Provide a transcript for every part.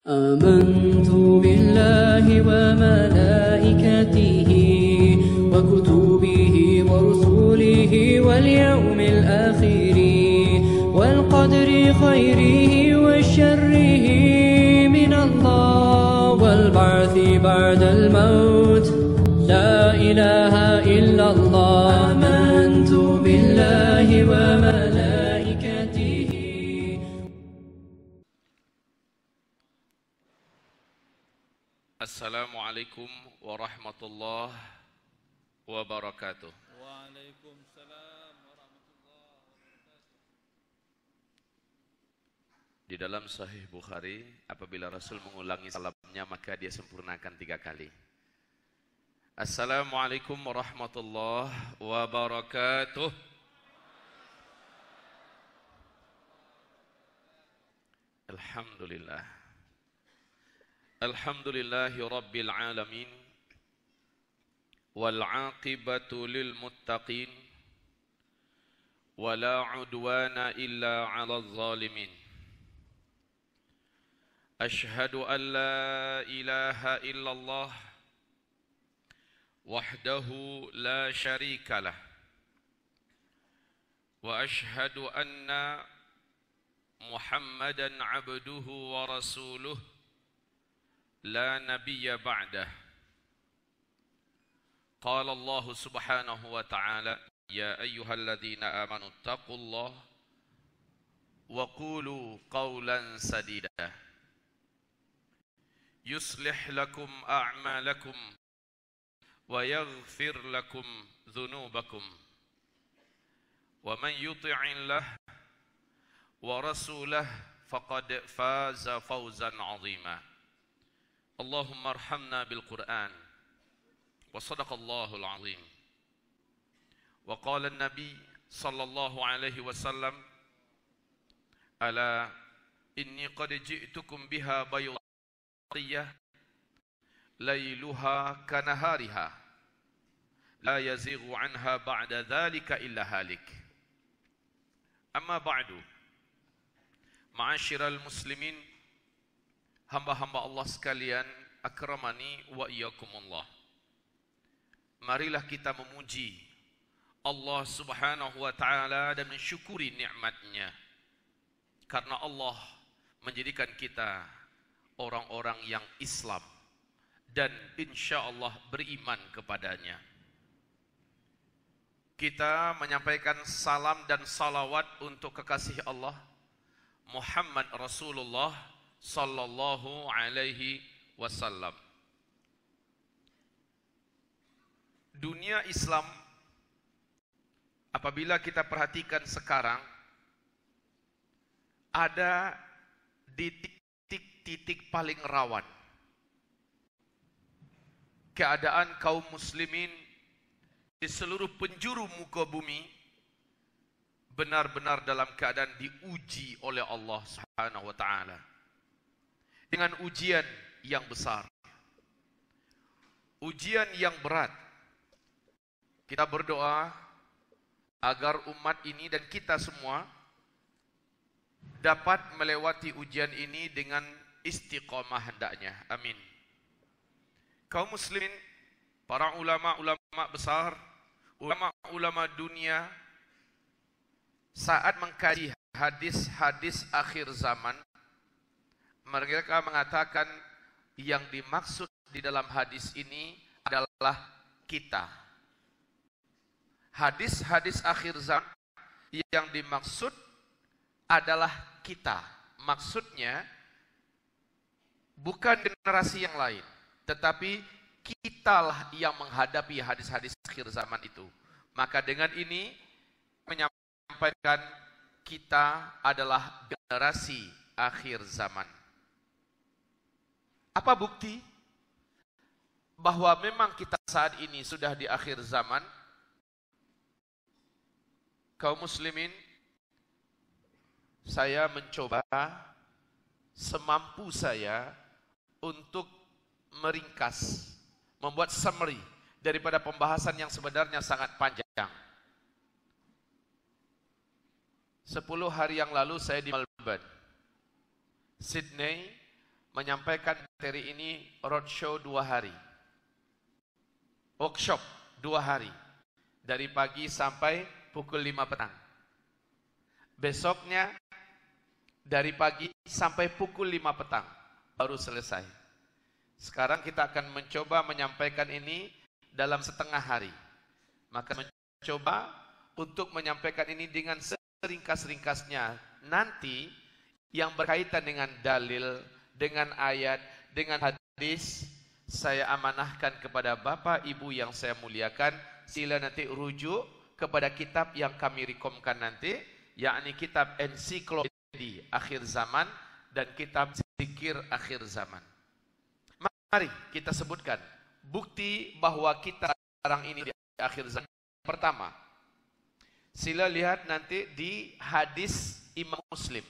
آمنت بالله وملائكته وكتبه ورسله واليوم الآخر والقدر خيره وشره من الله والبعث بعد الموت لا إله إلا الله آمنت بالله وملائكته. Assalamualaikum warahmatullahi wabarakatuh. Waalaikumsalam warahmatullahi wabarakatuh. Di dalam Sahih Bukhari, apabila Rasul mengulangi salamnya, maka dia sempurnakan 3 kali. Assalamualaikum warahmatullahi wabarakatuh. Alhamdulillah. Alhamdulillahi Rabbil Alamin. Wal aqibatu lil muttaqin. Wala udwana illa ala zalimin. Ashhadu an la ilaha illallah wahdahu la sharika lah. Wa ashhadu anna Muhammadan abduhu wa rasuluh لا نبي بعده. قال الله سبحانه وتعالى يا أيها الذين آمنوا اتقوا الله وقولوا قولا سديدا يصلح لكم أعمالكم ويغفر لكم ذنوبكم ومن يطع الله ورسوله فقد فاز فوزا عظيما. اللهم ارحمنا بالقرآن وصدق الله العظيم. وقال النبي صلى الله عليه وسلم ألا إني قد جئتكم بها بيضاء ليلها كنهارها لا يزيغ عنها بعد ذلك إلا هالك. أما بعد معاشر المسلمين, hamba-hamba Allah sekalian, akramani wa iyyakumullah. Marilah kita memuji Allah Subhanahu wa taala dan mensyukuri nikmat-Nya. Karena Allah menjadikan kita orang-orang yang Islam dan insyaallah beriman kepadanya. Kita menyampaikan salam dan salawat untuk kekasih Allah Muhammad Rasulullah sallallahu alaihi wasallam. Dunia Islam, apabila kita perhatikan sekarang, ada di titik-titik paling rawan. Keadaan kaum muslimin di seluruh penjuru muka bumi benar-benar dalam keadaan diuji oleh Allah Subhanahu wa taala. Dengan ujian yang besar, ujian yang berat. Kita berdoa agar umat ini dan kita semua dapat melewati ujian ini dengan istiqamah hendaknya. Amin. Kaum muslimin, para ulama-ulama besar, ulama-ulama dunia, saat mengkaji hadis-hadis akhir zaman, mereka mengatakan yang dimaksud di dalam hadis ini adalah kita. Hadis-hadis akhir zaman yang dimaksud adalah kita. Maksudnya bukan generasi yang lain, tetapi kitalah yang menghadapi hadis-hadis akhir zaman itu. Maka dengan ini menyampaikan kita adalah generasi akhir zaman. Apa bukti bahwa memang kita saat ini sudah di akhir zaman? Kaum muslimin, saya mencoba semampu saya untuk meringkas, membuat summary daripada pembahasan yang sebenarnya sangat panjang. 10 hari yang lalu saya di Melbourne, Sydney, menyampaikan materi ini roadshow 2 hari. Workshop 2 hari. Dari pagi sampai pukul 5 petang. Besoknya dari pagi sampai pukul 5 petang. Baru selesai. Sekarang kita akan mencoba menyampaikan ini dalam setengah hari. Maka mencoba untuk menyampaikan ini dengan seringkas-ringkasnya. Nanti yang berkaitan dengan dalil, dengan ayat, dengan hadis, saya amanahkan kepada Bapak Ibu yang saya muliakan. Sila nanti rujuk kepada kitab yang kami rekomkan nanti, yakni kitab ensiklopedi akhir zaman dan kitab zikir akhir zaman. Mari kita sebutkan bukti bahwa kita sekarang ini di akhir zaman. Pertama, sila lihat nanti di hadis Imam Muslim.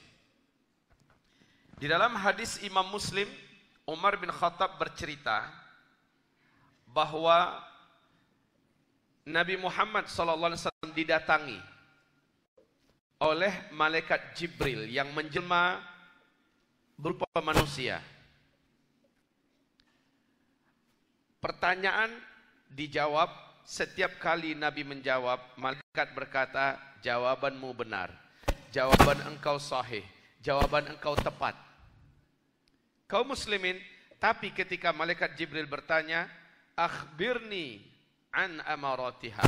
Di dalam hadis Imam Muslim, Umar bin Khattab bercerita bahwa Nabi Muhammad SAW didatangi oleh malaikat Jibril yang menjelma berupa manusia. Pertanyaan dijawab, setiap kali Nabi menjawab, malaikat berkata, jawabanmu benar, jawaban engkau sahih, jawaban engkau tepat. Kaum muslimin, tapi ketika malaikat Jibril bertanya, akhbirni an amaratiha,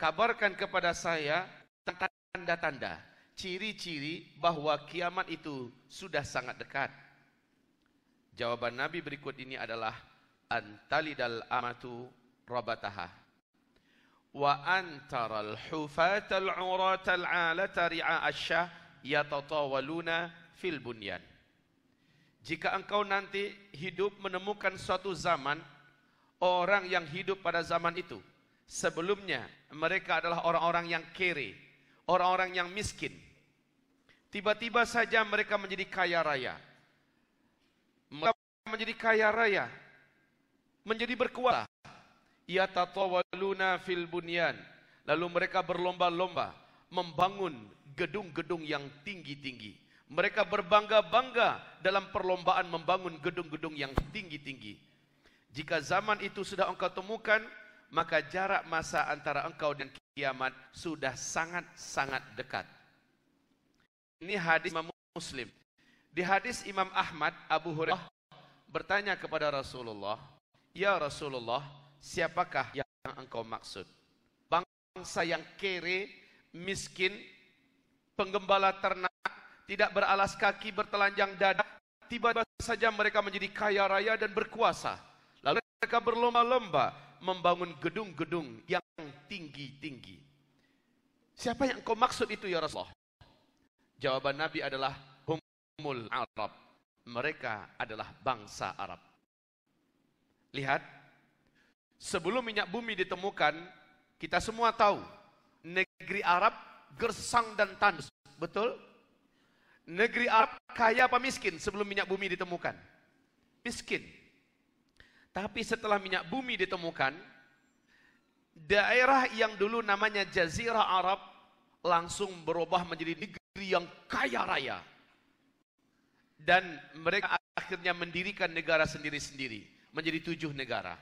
kabarkan kepada saya tanda-tanda, ciri-ciri bahwa kiamat itu sudah sangat dekat. Jawaban Nabi berikut ini adalah antalidal amatu rabataha wa antaral hufatal uratal alata ri'a asyah yatatawaluna fil bunyan. Jika engkau nanti hidup menemukan suatu zaman, orang yang hidup pada zaman itu, sebelumnya mereka adalah orang-orang yang kere, orang-orang yang miskin. Tiba-tiba saja mereka menjadi kaya raya. Mereka menjadi kaya raya, menjadi berkuasa. Yatatawaluna fil bunyan. Lalu mereka berlomba-lomba membangun gedung-gedung yang tinggi-tinggi. Mereka berbangga-bangga dalam perlombaan membangun gedung-gedung yang tinggi-tinggi. Jika zaman itu sudah engkau temukan, maka jarak masa antara engkau dan kiamat sudah sangat-sangat dekat. Ini hadis Imam Muslim. Di hadis Imam Ahmad, Abu Hurairah bertanya kepada Rasulullah, ya Rasulullah, siapakah yang engkau maksud? Bangsa yang kere, miskin, penggembala ternak, tidak beralas kaki, bertelanjang dada, tiba-tiba saja mereka menjadi kaya raya dan berkuasa. Lalu mereka berlomba-lomba membangun gedung-gedung yang tinggi-tinggi. Siapa yang engkau maksud itu ya Rasulullah? Jawaban Nabi adalah humul Arab. Mereka adalah bangsa Arab. Lihat, sebelum minyak bumi ditemukan, kita semua tahu negeri Arab gersang dan tandus, betul? Negeri Arab kaya apa miskin sebelum minyak bumi ditemukan? Miskin. Tapi setelah minyak bumi ditemukan, daerah yang dulu namanya Jazirah Arab langsung berubah menjadi negeri yang kaya raya. Dan mereka akhirnya mendirikan negara sendiri-sendiri, menjadi 7 negara.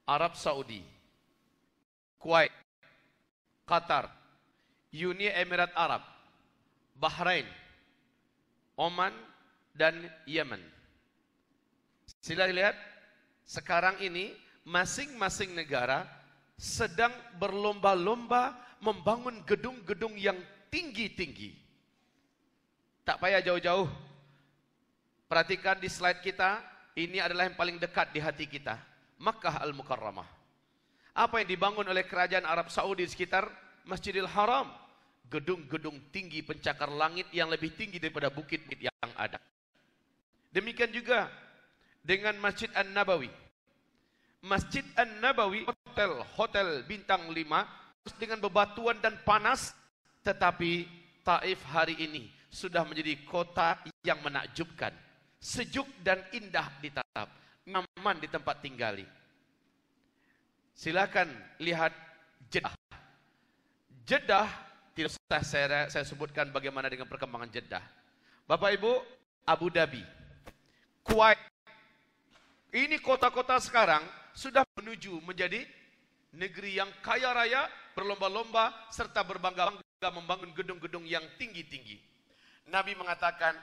Arab Saudi, Kuwait, Qatar, Uni Emirat Arab, Bahrain, Oman, dan Yemen. Sila lihat, sekarang ini masing-masing negara sedang berlomba-lomba membangun gedung-gedung yang tinggi-tinggi. Tak payah jauh-jauh. Perhatikan di slide kita, ini adalah yang paling dekat di hati kita. Makkah Al-Mukarramah. Apa yang dibangun oleh kerajaan Arab Saudi di sekitar Masjidil Haram? Gedung-gedung tinggi pencakar langit yang lebih tinggi daripada bukit-bukit yang ada. Demikian juga dengan Masjid An-Nabawi. Masjid An-Nabawi, hotel bintang 5, dengan bebatuan dan panas, tetapi Taif hari ini sudah menjadi kota yang menakjubkan. Sejuk dan indah ditatap, nyaman di tempat tinggali. Silakan lihat Jeddah. Jeddah, tidak usah saya sebutkan bagaimana dengan perkembangan Jeddah. Bapak Ibu, Abu Dhabi. Kuwait. Ini kota-kota sekarang sudah menuju menjadi negeri yang kaya raya, berlomba-lomba, serta berbangga-bangga membangun gedung-gedung yang tinggi-tinggi. Nabi mengatakan,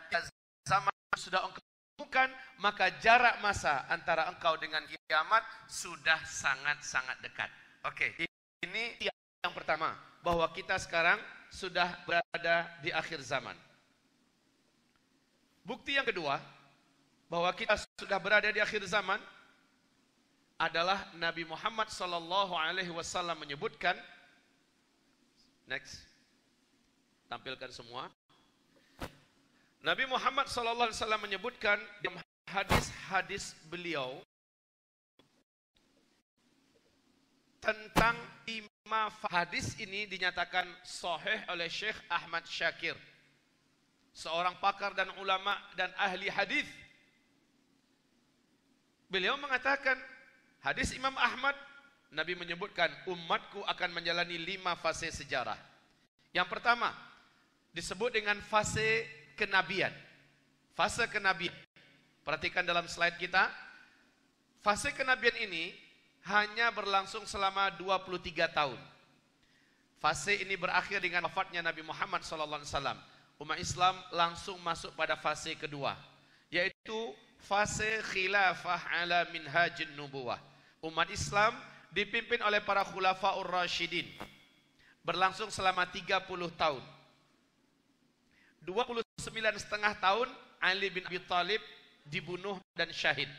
zaman sudah engkau temukan, maka jarak masa antara engkau dengan kiamat sudah sangat-sangat dekat. Oke, ini yang pertama, bahwa kita sekarang sudah berada di akhir zaman. Bukti yang kedua, bahwa kita sudah berada di akhir zaman adalah Nabi Muhammad SAW menyebutkan, next, tampilkan semua. Nabi Muhammad SAW menyebutkan dalam hadis-hadis beliau tentang 5 hadis ini dinyatakan sahih oleh Syekh Ahmad Syakir, seorang pakar dan ulama dan ahli hadis. Beliau mengatakan, hadis Imam Ahmad, Nabi menyebutkan umatku akan menjalani 5 fase sejarah. Yang pertama disebut dengan fase kenabian. Fase kenabian. Perhatikan dalam slide kita. Fase kenabian ini hanya berlangsung selama 23 tahun. Fase ini berakhir dengan wafatnya Nabi Muhammad SAW. Umat Islam langsung masuk pada fase kedua, yaitu fase khilafah ala minhajin nubuwah. Umat Islam dipimpin oleh para khulafaur rasyidin, berlangsung selama 30 tahun. 29,5 tahun Ali bin Abi Thalib dibunuh dan syahid.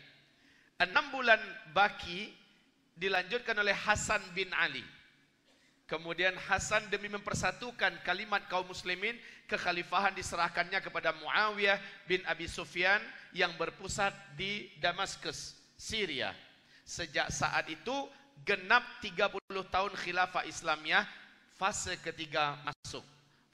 6 bulan baki dilanjutkan oleh Hasan bin Ali. Kemudian Hasan demi mempersatukan kalimat kaum muslimin, kekhalifahan diserahkannya kepada Muawiyah bin Abi Sufyan yang berpusat di Damaskus, Syria. Sejak saat itu genap 30 tahun khilafah Islamiyah, fase ketiga masuk.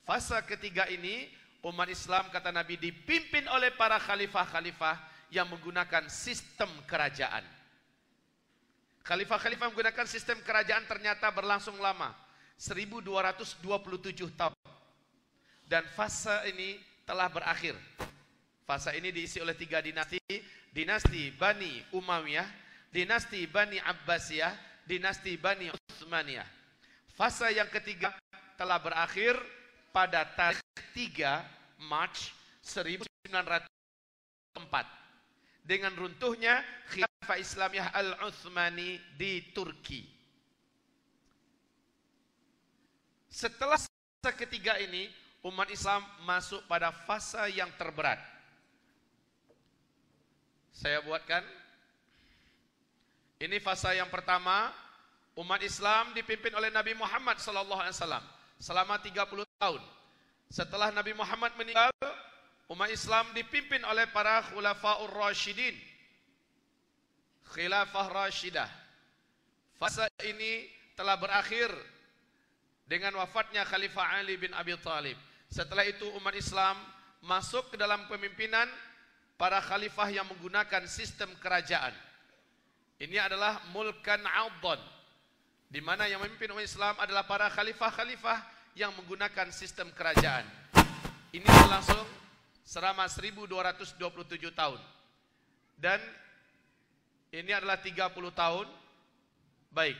Fase ketiga ini umat Islam, kata Nabi, dipimpin oleh para khalifah-khalifah yang menggunakan sistem kerajaan. Khalifah-khalifah menggunakan sistem kerajaan ternyata berlangsung lama, 1227 tahun. Dan fase ini telah berakhir. Fase ini diisi oleh 3 dinasti, dinasti Bani Umayyah, dinasti Bani Abbasiyah, dinasti Bani Utsmaniyah. Fase yang ketiga telah berakhir pada tarikh 3 Mac 1904 dengan runtuhnya Khilafah Islamiyah Al-Utsmani di Turki. Setelah fase ketiga ini, umat Islam masuk pada fase yang terberat. Saya buatkan. Ini fase yang pertama, umat Islam dipimpin oleh Nabi Muhammad SAW selama 30 tahun. Setelah Nabi Muhammad meninggal, umat Islam dipimpin oleh para khulafaur rasyidin, khilafah rasyidah. Fase ini telah berakhir dengan wafatnya Khalifah Ali bin Abi Thalib. Setelah itu umat Islam masuk ke dalam pemimpinan para khalifah yang menggunakan sistem kerajaan. Ini adalah mulkan adhan, di mana yang memimpin umat Islam adalah para khalifah-khalifah yang menggunakan sistem kerajaan. Ini berlangsung selama 1227 tahun. Dan ini adalah 30 tahun. Baik,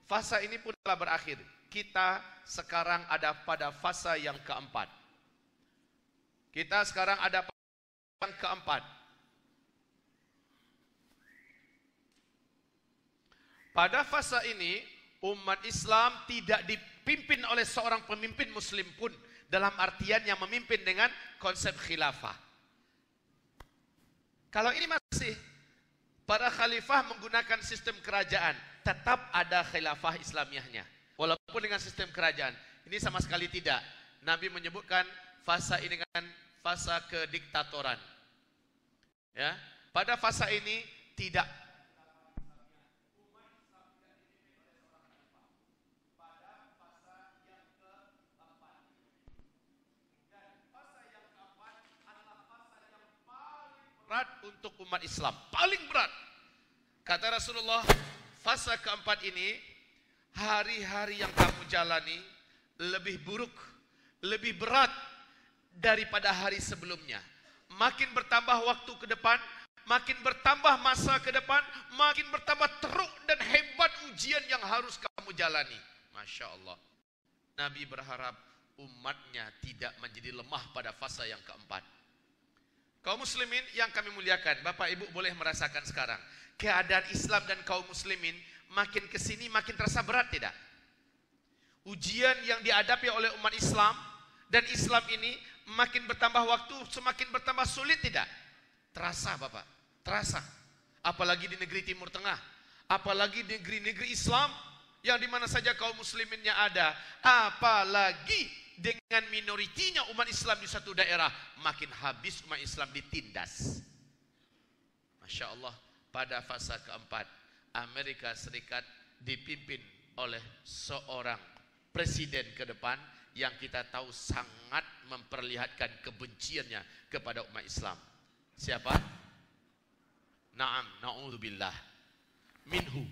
fase ini pun telah berakhir. Kita sekarang ada pada fase yang keempat. Kita sekarang ada pada yang keempat. Pada fase ini, umat Islam tidak dipimpin oleh seorang pemimpin muslim pun, dalam artian yang memimpin dengan konsep khilafah. Kalau ini masih para khalifah menggunakan sistem kerajaan, tetap ada khilafah Islamiyahnya, walaupun dengan sistem kerajaan. Ini sama sekali tidak. Nabi menyebutkan fase ini dengan fase kediktatoran. Ya, pada fase ini tidak. Berat untuk umat Islam, paling berat. Kata Rasulullah, fase keempat ini, hari-hari yang kamu jalani lebih buruk, lebih berat daripada hari sebelumnya. Makin bertambah waktu ke depan, makin bertambah masa ke depan, makin bertambah teruk dan hebat ujian yang harus kamu jalani. Masya Allah. Nabi berharap umatnya tidak menjadi lemah pada fase yang keempat. Kaum muslimin yang kami muliakan, Bapak Ibu boleh merasakan sekarang, keadaan Islam dan kaum muslimin makin kesini makin terasa berat tidak? Ujian yang dihadapi oleh umat Islam dan Islam ini makin bertambah waktu, semakin bertambah sulit tidak? Terasa Bapak, terasa. Apalagi di negeri Timur Tengah, apalagi di negeri-negeri Islam yang dimana saja kaum musliminnya ada, apalagi dengan minoritinya umat Islam di satu daerah, makin habis umat Islam ditindas. Masya Allah, pada fase keempat, Amerika Serikat dipimpin oleh seorang presiden ke depan yang kita tahu sangat memperlihatkan kebenciannya kepada umat Islam. Siapa? Naam, na'udzubillah minhu.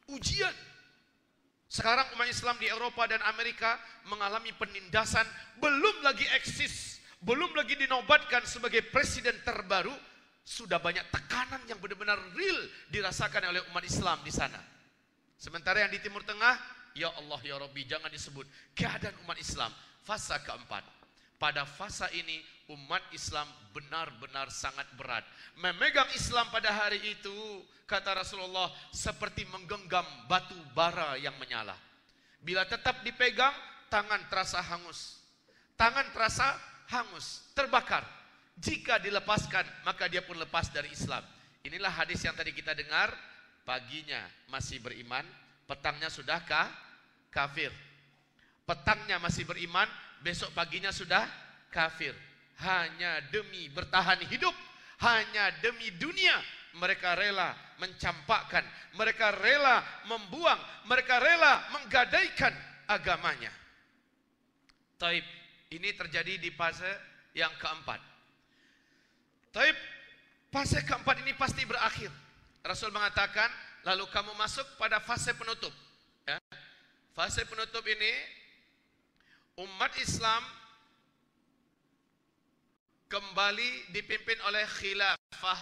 Ujian. Sekarang umat Islam di Eropa dan Amerika mengalami penindasan, belum lagi eksis, belum lagi dinobatkan sebagai presiden terbaru, sudah banyak tekanan yang benar-benar real dirasakan oleh umat Islam di sana. Sementara yang di Timur Tengah, ya Allah ya Rabbi, jangan disebut keadaan umat Islam. Fase keempat. Pada fase ini umat Islam benar-benar sangat berat. Memegang Islam pada hari itu, kata Rasulullah, seperti menggenggam batu bara yang menyala. Bila tetap dipegang, tangan terasa hangus. Tangan terasa hangus, terbakar. Jika dilepaskan, maka dia pun lepas dari Islam. Inilah hadis yang tadi kita dengar. Paginya masih beriman, petangnya sudah kafir. Petangnya masih beriman, besok paginya sudah kafir. Hanya demi bertahan hidup, hanya demi dunia, mereka rela mencampakkan, mereka rela membuang, mereka rela menggadaikan agamanya. Taib, ini terjadi di fase yang keempat. Taib, fase keempat ini pasti berakhir. Rasul mengatakan, lalu kamu masuk pada fase penutup. Ya. Fase penutup ini, umat Islam kembali dipimpin oleh khilafah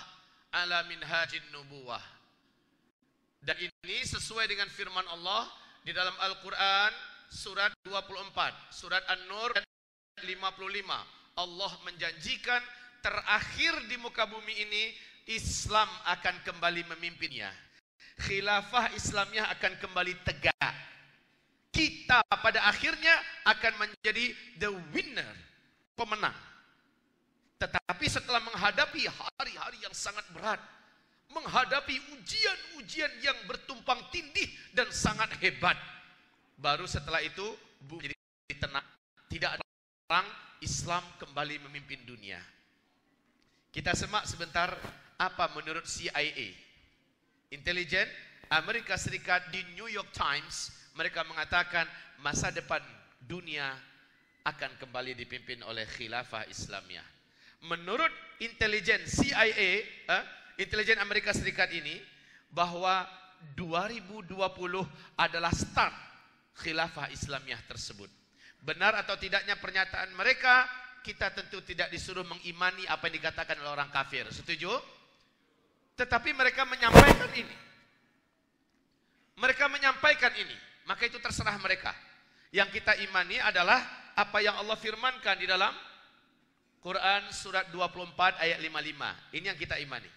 ala minhajin nubuwah. Dan ini sesuai dengan firman Allah di dalam Al-Quran surat 24, surat An-Nur 55. Allah menjanjikan terakhir di muka bumi ini Islam akan kembali memimpinnya. Khilafah Islamnya akan kembali tegak. Kita pada akhirnya akan menjadi the winner, pemenang. Tetapi setelah menghadapi hari-hari yang sangat berat, menghadapi ujian-ujian yang bertumpang tindih dan sangat hebat, baru setelah itu bumi jadi tenang. Tidak ada orang Islam kembali memimpin dunia. Kita semak sebentar apa menurut CIA. Intelijen Amerika Serikat di New York Times, mereka mengatakan masa depan dunia akan kembali dipimpin oleh khilafah Islamiyah. Menurut intelijen CIA, intelijen Amerika Serikat ini, bahwa 2020 adalah start khilafah Islamiyah tersebut. Benar atau tidaknya pernyataan mereka, kita tentu tidak disuruh mengimani apa yang dikatakan oleh orang kafir. Setuju? Tetapi mereka menyampaikan ini. Mereka menyampaikan ini. Maka itu terserah mereka. Yang kita imani adalah apa yang Allah firmankan di dalam Quran surat 24 ayat 55. Ini yang kita imani.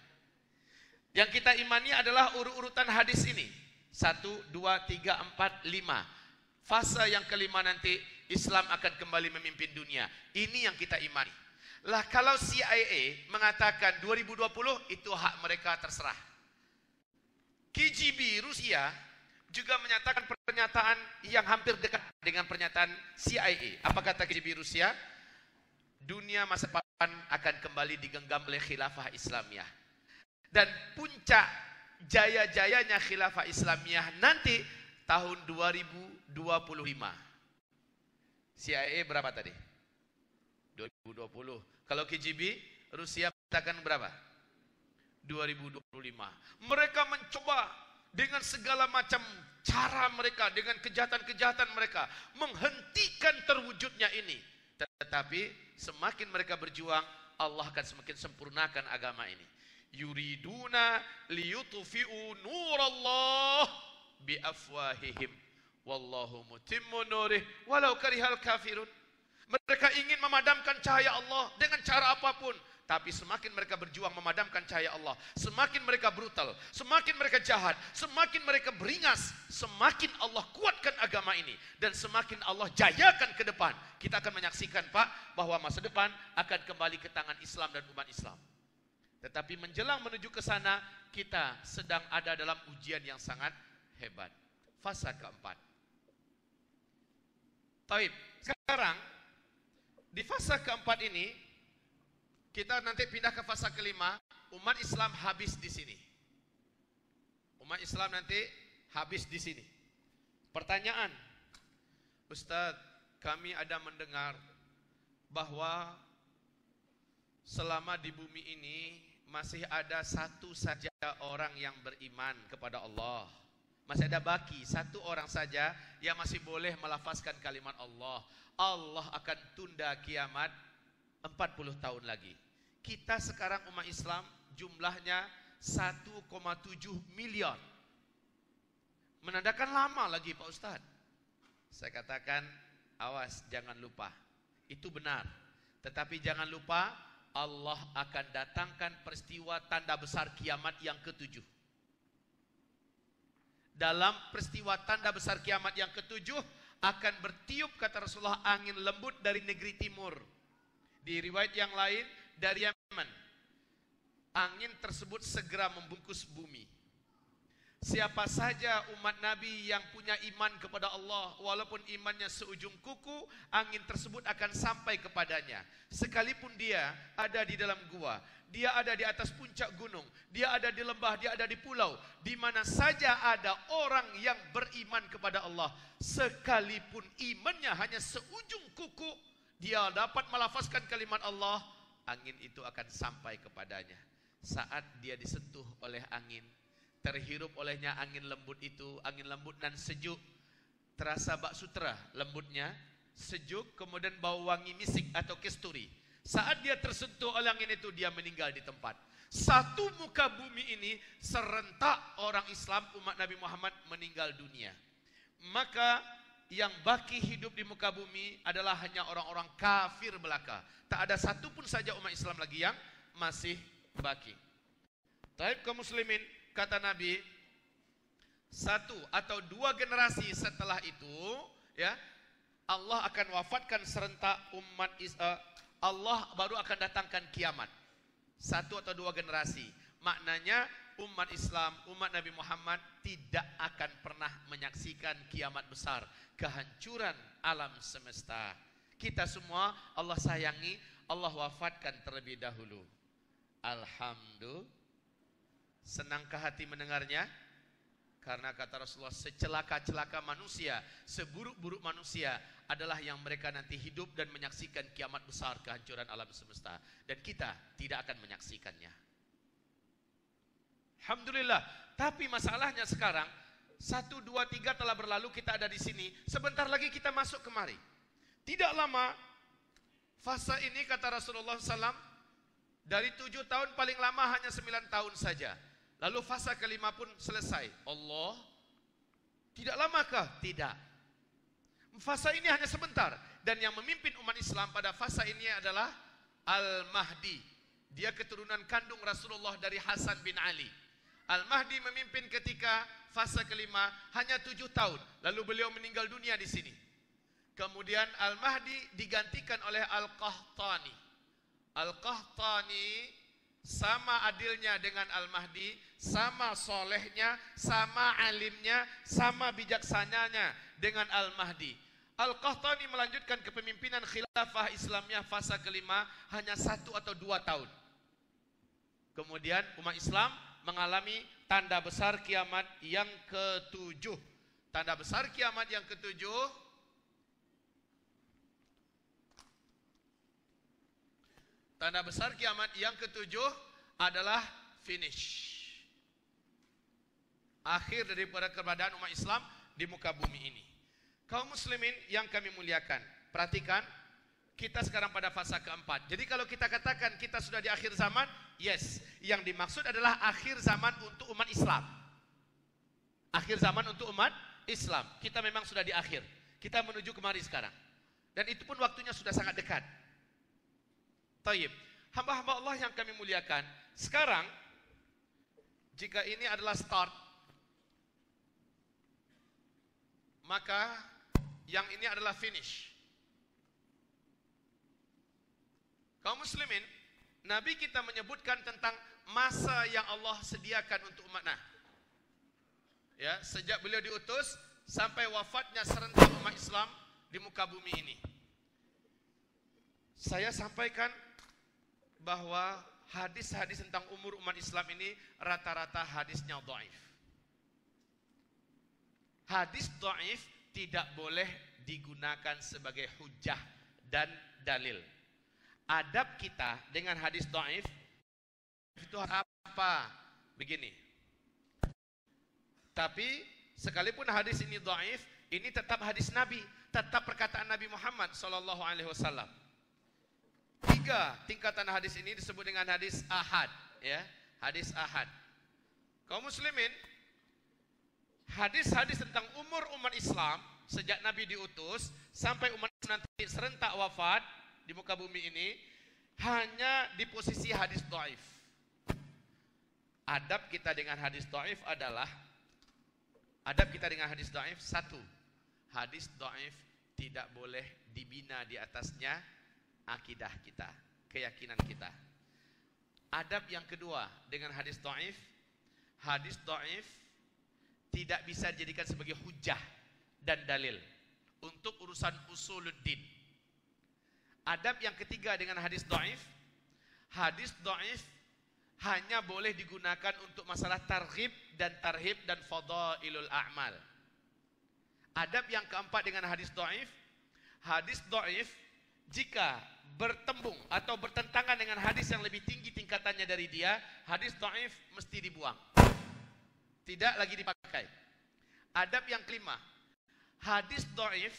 Yang kita imani adalah urutan hadis ini. 1, 2, 3, 4, 5. Fase yang kelima nanti Islam akan kembali memimpin dunia. Ini yang kita imani. Lah kalau CIA mengatakan 2020, itu hak mereka, terserah. KGB Rusia juga menyatakan pernyataan yang hampir dekat dengan pernyataan CIA. Apa kata KGB Rusia? Dunia masa depan akan kembali digenggam oleh khilafah Islamiyah. Dan puncak jaya-jayanya khilafah Islamiyah nanti tahun 2025. CIA berapa tadi? 2020. Kalau KGB Rusia katakan berapa? 2025. Mereka mencoba dengan segala macam cara mereka, dengan kejahatan-kejahatan mereka, menghentikan terwujudnya ini. Tetapi semakin mereka berjuang, Allah akan semakin sempurnakan agama ini. Yuriduna liyutfi'u nurallah biafwahihim wallahu mutimmu nurih walau karihal kafirun. Mereka ingin memadamkan cahaya Allah dengan cara apapun. Tapi semakin mereka berjuang memadamkan cahaya Allah, semakin mereka brutal, semakin mereka jahat, semakin mereka beringas, semakin Allah kuatkan agama ini. Dan semakin Allah jayakan ke depan. Kita akan menyaksikan, Pak, bahwa masa depan akan kembali ke tangan Islam dan umat Islam. Tetapi menjelang menuju ke sana, kita sedang ada dalam ujian yang sangat hebat. Fase keempat. Taib, sekarang di fase keempat ini, kita nanti pindah ke fase kelima, umat Islam habis di sini. Umat Islam nanti habis di sini. Pertanyaan, Ustadz, kami ada mendengar bahwa selama di bumi ini masih ada satu saja orang yang beriman kepada Allah. Masih ada baki, satu orang saja yang masih boleh melafazkan kalimat Allah. Allah akan tunda kiamat 40 tahun lagi. Kita sekarang umat Islam jumlahnya 1,7 miliar. Menandakan lama lagi Pak Ustadz. Saya katakan, awas jangan lupa. Itu benar. Tetapi jangan lupa Allah akan datangkan peristiwa tanda besar kiamat yang ke-7. Dalam peristiwa tanda besar kiamat yang ke-7 akan bertiup, kata Rasulullah, angin lembut dari negeri timur. Di riwayat yang lain dari Yaman. Angin tersebut segera membungkus bumi. Siapa saja umat Nabi yang punya iman kepada Allah, walaupun imannya seujung kuku, angin tersebut akan sampai kepadanya. Sekalipun dia ada di dalam gua, dia ada di atas puncak gunung, dia ada di lembah, dia ada di pulau, di mana saja ada orang yang beriman kepada Allah, sekalipun imannya hanya seujung kuku, dia dapat melafazkan kalimat Allah, angin itu akan sampai kepadanya. Saat dia disentuh oleh angin, terhirup olehnya angin lembut itu, angin lembut dan sejuk, terasa bak sutra lembutnya, sejuk, kemudian bau wangi misik atau kesturi. Saat dia tersentuh oleh angin itu, dia meninggal di tempat. Satu muka bumi ini serentak orang Islam umat Nabi Muhammad meninggal dunia. Maka yang baki hidup di muka bumi adalah hanya orang-orang kafir belaka. Tak ada satupun saja umat Islam lagi yang masih baki. Taib kaum muslimin, kata Nabi, 1 atau 2 generasi setelah itu, ya, Allah akan wafatkan serentak umat Allah baru akan datangkan kiamat. 1 atau 2 generasi. Maknanya umat Islam, umat Nabi Muhammad tidak akan pernah menyaksikan kiamat besar, kehancuran alam semesta. Kita semua Allah sayangi, Allah wafatkan terlebih dahulu. Alhamdulillah. Senangkah hati mendengarnya? Karena kata Rasulullah, secelaka-celaka manusia, seburuk-buruk manusia adalah yang mereka nanti hidup dan menyaksikan kiamat besar, kehancuran alam semesta. Dan kita tidak akan menyaksikannya. Alhamdulillah. Tapi masalahnya sekarang, 1, 2, 3 telah berlalu, kita ada di sini. Sebentar lagi kita masuk kemari. Tidak lama, fase ini kata Rasulullah SAW, dari 7 tahun paling lama hanya 9 tahun saja. Lalu fase kelima pun selesai. Allah, tidak lamakah? Tidak. Fase ini hanya sebentar. Dan yang memimpin umat Islam pada fase ini adalah Al-Mahdi. Dia keturunan kandung Rasulullah dari Hasan bin Ali. Al-Mahdi memimpin ketika fase kelima hanya 7 tahun. Lalu beliau meninggal dunia di sini. Kemudian Al-Mahdi digantikan oleh Al-Qahtani. Al-Qahtani sama adilnya dengan Al-Mahdi, sama solehnya, sama alimnya, sama bijaksananya dengan Al-Mahdi. Al-Qahtani melanjutkan kepemimpinan khilafah Islamiyah fase kelima hanya 1 atau 2 tahun. Kemudian umat Islam mengalami tanda besar kiamat yang ke-7. Tanda besar kiamat yang ke-7, tanda besar kiamat yang ke-7 adalah finish. Akhir daripada keberadaan umat Islam di muka bumi ini. Kaum muslimin yang kami muliakan, perhatikan, Kita sekarang pada fase keempat. Jadi kalau kita katakan kita sudah di akhir zaman, yes. Yang dimaksud adalah akhir zaman untuk umat Islam. Akhir zaman untuk umat Islam. Kita memang sudah di akhir. Kita menuju kemari sekarang. Dan itu pun waktunya sudah sangat dekat. Taib. Hamba-hamba Allah yang kami muliakan. Sekarang, jika ini adalah start, maka yang ini adalah finish. Kaum muslimin, Nabi kita menyebutkan tentang masa yang Allah sediakan untuk umat. Nah, ya, sejak beliau diutus sampai wafatnya serentak umat Islam di muka bumi ini. Saya sampaikan bahwa hadis-hadis tentang umur umat Islam ini rata-rata hadisnya dhaif. Hadis dhaif tidak boleh digunakan sebagai hujah dan dalil. Adab kita dengan hadis dhaif itu apa? Begini. Tapi sekalipun hadis ini dhaif, ini tetap hadis Nabi, tetap perkataan Nabi Muhammad sallallahu alaihi wasallam. 3 tingkatan hadis ini disebut dengan hadis ahad, ya, hadis ahad. Kaum muslimin, hadis-hadis tentang umur umat Islam sejak Nabi diutus sampai umat nanti serentak wafat di muka bumi ini hanya di posisi hadis dhaif. Adab kita dengan hadis dhaif adalah satu, hadis dhaif tidak boleh dibina di atasnya akidah kita, keyakinan kita. Adab yang kedua dengan hadis dhaif tidak bisa dijadikan sebagai hujah dan dalil untuk urusan usuluddin. Adab yang ketiga dengan hadis dhaif hanya boleh digunakan untuk masalah targhib dan tarhib dan fadailul a'mal. Adab yang keempat dengan hadis dhaif jika bertembung atau bertentangan dengan hadis yang lebih tinggi tingkatannya dari dia, hadis dhaif mesti dibuang. Tidak lagi dipakai. Adab yang kelima, hadis dhaif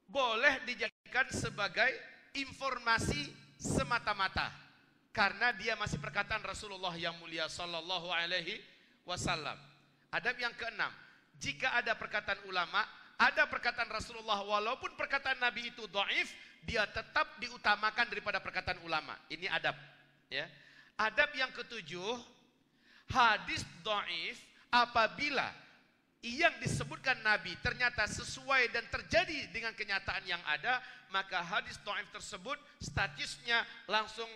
boleh dijadikan sebagai informasi semata-mata karena dia masih perkataan Rasulullah yang mulia sallallahu alaihi wasallam. Adab yang keenam, jika ada perkataan ulama, ada perkataan Rasulullah walaupun perkataan Nabi itu dhaif, dia tetap diutamakan daripada perkataan ulama. Ini adab, ya. Adab yang ketujuh, hadis dhaif apabila yang disebutkan Nabi ternyata sesuai dan terjadi dengan kenyataan yang ada, maka hadis dhaif tersebut statusnya langsung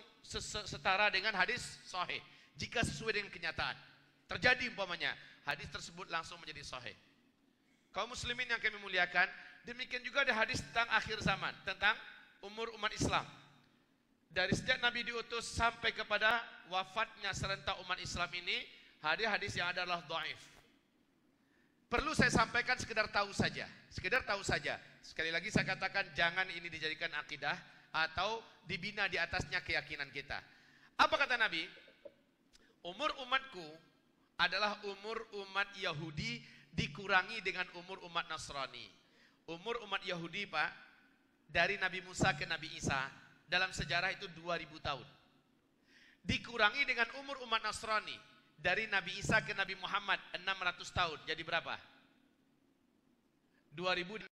setara dengan hadis sahih. Jika sesuai dengan kenyataan terjadi umpamanya, hadis tersebut langsung menjadi sahih. Kaum muslimin yang kami muliakan, demikian juga ada hadis tentang akhir zaman, tentang umur umat Islam. Dari sejak Nabi diutus sampai kepada wafatnya serentak umat Islam ini, hadis-hadis yang adalah dhaif. Perlu saya sampaikan sekedar tahu saja. Sekali lagi saya katakan jangan ini dijadikan akidah atau dibina di atasnya keyakinan kita. Apa kata Nabi? Umur umatku adalah umur umat Yahudi dikurangi dengan umur umat Nasrani. Umur umat Yahudi, Pak, dari Nabi Musa ke Nabi Isa dalam sejarah itu 2000 tahun. Dikurangi dengan umur umat Nasrani dari Nabi Isa ke Nabi Muhammad 600 tahun. Jadi berapa? 2600.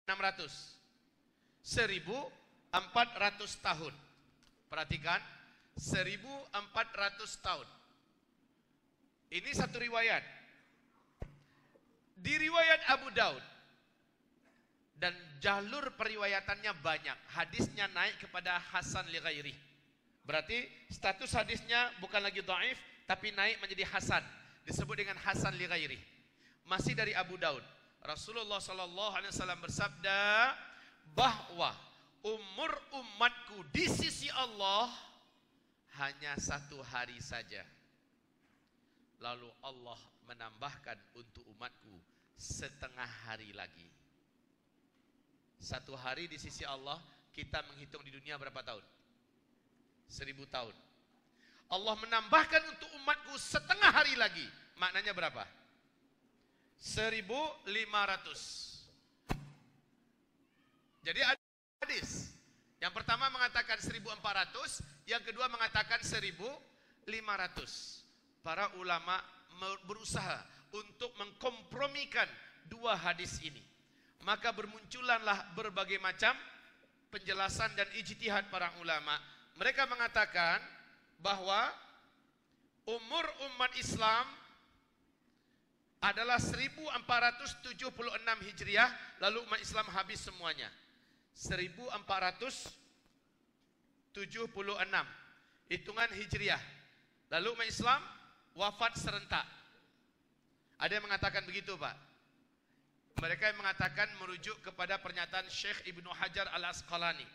1400 tahun. Perhatikan, 1400 tahun. Ini satu riwayat. Di riwayat Abu Daud, dan jalur periwayatannya banyak, hadisnya naik kepada Hasan li ghairi. Berarti status hadisnya bukan lagi dhaif, tapi naik menjadi hasan, disebut dengan Hasan li ghairi. Masih dari Abu Daud, Rasulullah sallallahu alaihi wasallam bersabda bahwa umur umatku di sisi Allah hanya 1 hari saja. Lalu Allah menambahkan untuk umatku setengah hari lagi. 1 hari di sisi Allah, kita menghitung di dunia berapa tahun? 1000 tahun. Allah menambahkan untuk umatku setengah hari lagi. Maknanya berapa? 1500. Jadi ada hadis. Yang pertama mengatakan 1400, yang kedua mengatakan 1500. Para ulama berusaha untuk mengkompromikan dua hadis ini. Maka bermunculanlah berbagai macam penjelasan dan ijtihad para ulama. Mereka mengatakan bahwa umur umat Islam adalah 1476 Hijriah, lalu umat Islam habis semuanya. 1476 hitungan Hijriah. Lalu umat Islam wafat serentak. Ada yang mengatakan begitu, Pak. Mereka yang mengatakan merujuk kepada pernyataan Syekh Ibnu Hajar Al-Asqalani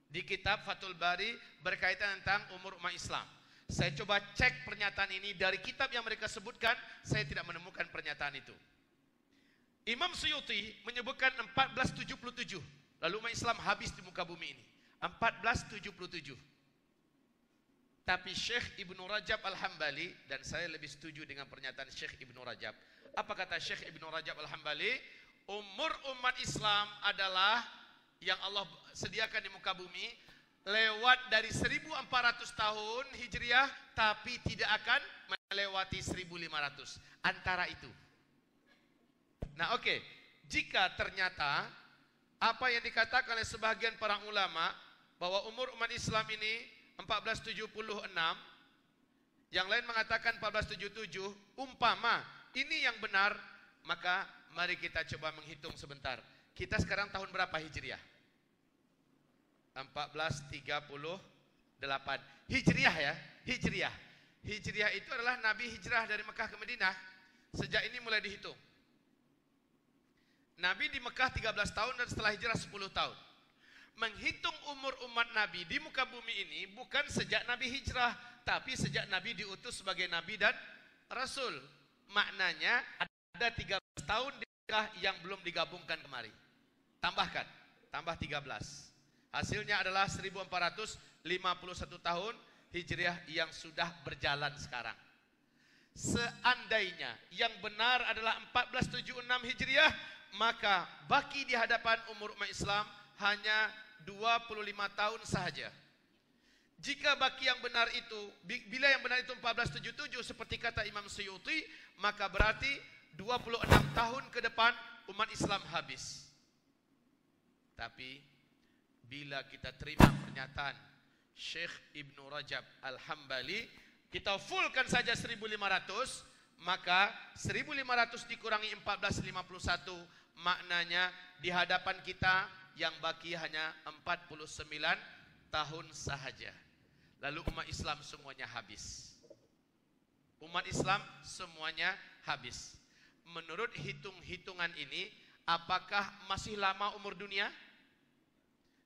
di kitab Fathul Bari berkaitan tentang umur umat Islam. Saya coba cek pernyataan ini dari kitab yang mereka sebutkan, saya tidak menemukan pernyataan itu. Imam Suyuti menyebutkan 1477, lalu umat Islam habis di muka bumi ini. 1477. Tapi Syekh Ibnu Rajab Al-Hambali, dan saya lebih setuju dengan pernyataan Syekh Ibnu Rajab. Apa kata Syekh Ibnu Rajab Al-Hambali? Umur umat Islam adalah yang Allah sediakan di muka bumi lewat dari 1400 tahun Hijriah, tapi tidak akan melewati 1500. Antara itu. Nah, oke. Jika ternyata apa yang dikatakan oleh sebagian para ulama bahwa umur umat Islam ini 1476, yang lain mengatakan 1477, umpama ini yang benar, maka mari kita coba menghitung sebentar. Kita sekarang tahun berapa Hijriah? 1438 Hijriah ya, Hijriah. Hijriah itu adalah Nabi hijrah dari Mekah ke Madinah. Sejak ini mulai dihitung. Nabi di Mekah 13 tahun dan setelah hijrah 10 tahun. Menghitung umur umat Nabi di muka bumi ini bukan sejak Nabi hijrah, tapi sejak Nabi diutus sebagai Nabi dan Rasul. Maknanya ada 13 tahun di Mekah yang belum digabungkan kemari. Tambahkan, tambah 13. Hasilnya adalah 1451 tahun Hijriah yang sudah berjalan sekarang. Seandainya yang benar adalah 1476 Hijriah, maka baki di hadapan umur umat Islam hanya 25 tahun sahaja. Jika baki yang benar itu, bila yang benar itu 1477 seperti kata Imam Suyuti, maka berarti 26 tahun ke depan umat Islam habis. Tapi bila kita terima pernyataan Syekh Ibnu Rajab Al-Hambali, kita fullkan saja 1500, maka 1500 dikurangi 1451, maknanya di hadapan kita yang baki hanya 49 tahun sahaja. Lalu umat Islam semuanya habis. Umat Islam semuanya habis. Menurut hitung-hitungan ini, apakah masih lama umur dunia?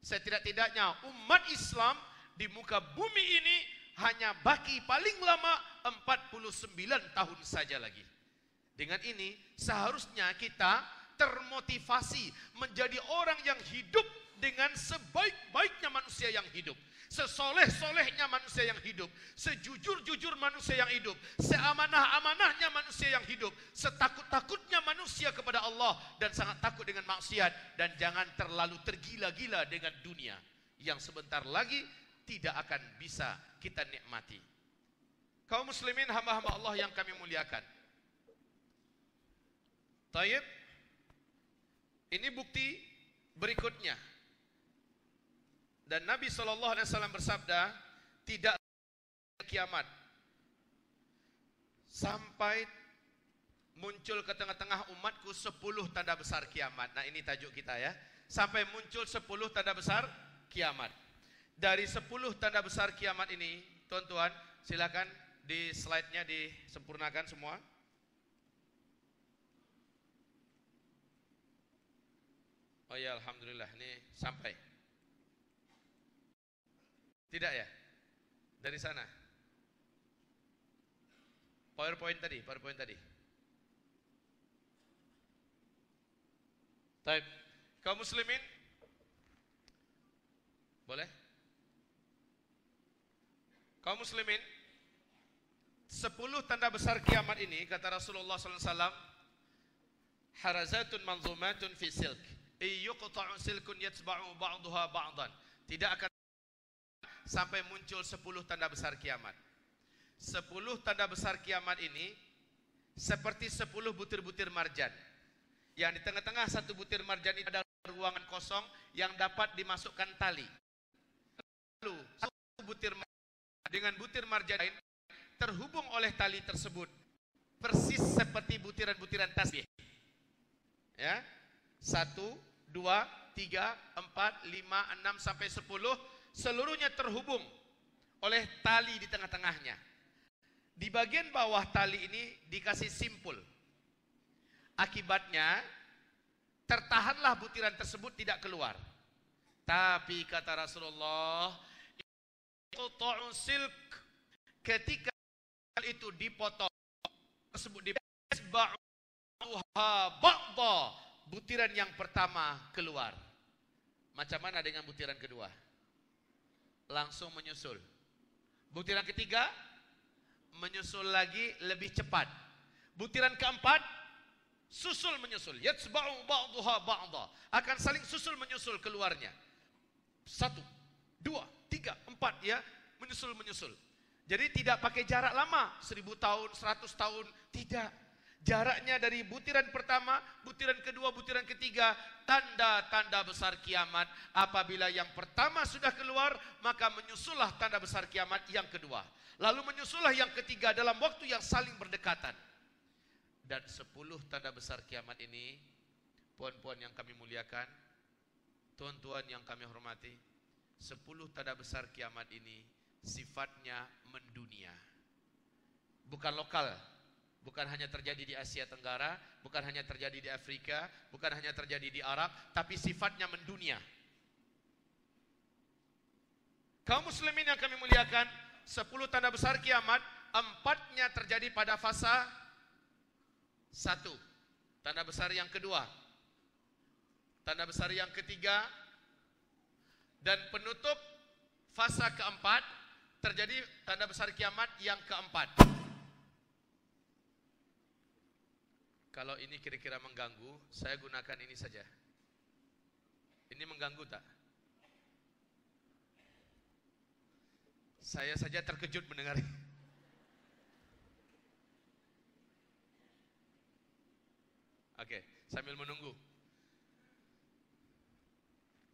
Setidak-tidaknya umat Islam di muka bumi ini hanya baki paling lama 49 tahun saja lagi. Dengan ini seharusnya kita termotivasi menjadi orang yang hidup dengan sebaik-baiknya manusia yang hidup, sesoleh-solehnya manusia yang hidup, sejujur-jujur manusia yang hidup, seamanah-amanahnya manusia yang hidup, setakut-takutnya manusia kepada Allah dan sangat takut dengan maksiat, dan jangan terlalu tergila-gila dengan dunia yang sebentar lagi tidak akan bisa kita nikmati. Kaum muslimin, hamba-hamba Allah yang kami muliakan. Taib. Ini bukti berikutnya. Dan Nabi SAW bersabda, tidak kiamat sampai muncul ke tengah-tengah umatku 10 tanda besar kiamat. Nah, ini tajuk kita ya. Sampai muncul 10 tanda besar kiamat. Dari 10 tanda besar kiamat ini, tuan-tuan, silakan di slide-nya disempurnakan semua. Oh ya, alhamdulillah, ini sampai. Tidak ya? Dari sana. PowerPoint tadi. Baik. Kaum muslimin, boleh? Kaum muslimin, 10 tanda besar kiamat ini, kata Rasulullah SAW, harazatun manzumatun fi silk. Yuqta'u silkun yatsba'u ba'daha ba'dan. Tidak akan sampai muncul 10 tanda besar kiamat. 10 tanda besar kiamat ini seperti 10 butir-butir marjan. Yang di tengah-tengah satu butir marjan itu ada ruangan kosong yang dapat dimasukkan tali. Lalu satu butir dengan butir marjan lain terhubung oleh tali tersebut persis seperti butiran-butiran tasbih. Ya. 1, 2, 3, 4, 5, 6 sampai 10 seluruhnya terhubung oleh tali di tengah-tengahnya. Di bagian bawah tali ini dikasih simpul. Akibatnya tertahanlah butiran tersebut tidak keluar. Tapi kata Rasulullah, qata'u silk, ketika itu dipotong tersebut diba'uha ba'da, butiran yang pertama keluar. Macam mana dengan butiran kedua? Langsung menyusul. Butiran ketiga menyusul lagi lebih cepat. Butiran keempat susul menyusul. Yatsba'u ba'daha ba'da, akan saling susul menyusul keluarnya. 1, 2, 3, 4 ya, menyusul. Jadi tidak pakai jarak lama, 1000 tahun, 100 tahun, tidak. Jaraknya dari butiran pertama, butiran kedua, butiran ketiga, tanda-tanda besar kiamat. Apabila yang pertama sudah keluar, maka menyusullah tanda besar kiamat yang kedua. Lalu menyusullah yang ketiga dalam waktu yang saling berdekatan. Dan 10 tanda besar kiamat ini, puan-puan yang kami muliakan, tuan-tuan yang kami hormati, 10 tanda besar kiamat ini sifatnya mendunia. Bukan lokal. Bukan hanya terjadi di Asia Tenggara, bukan hanya terjadi di Afrika, bukan hanya terjadi di Arab, tapi sifatnya mendunia. Kaum muslimin yang kami muliakan, 10 tanda besar kiamat, 4-nya terjadi pada fase 1. Tanda besar yang kedua, tanda besar yang ketiga, dan penutup fase keempat, terjadi tanda besar kiamat yang keempat. Kalau ini kira-kira mengganggu, saya gunakan ini saja. Ini mengganggu tak? Saya saja terkejut mendengar. Oke, sambil menunggu.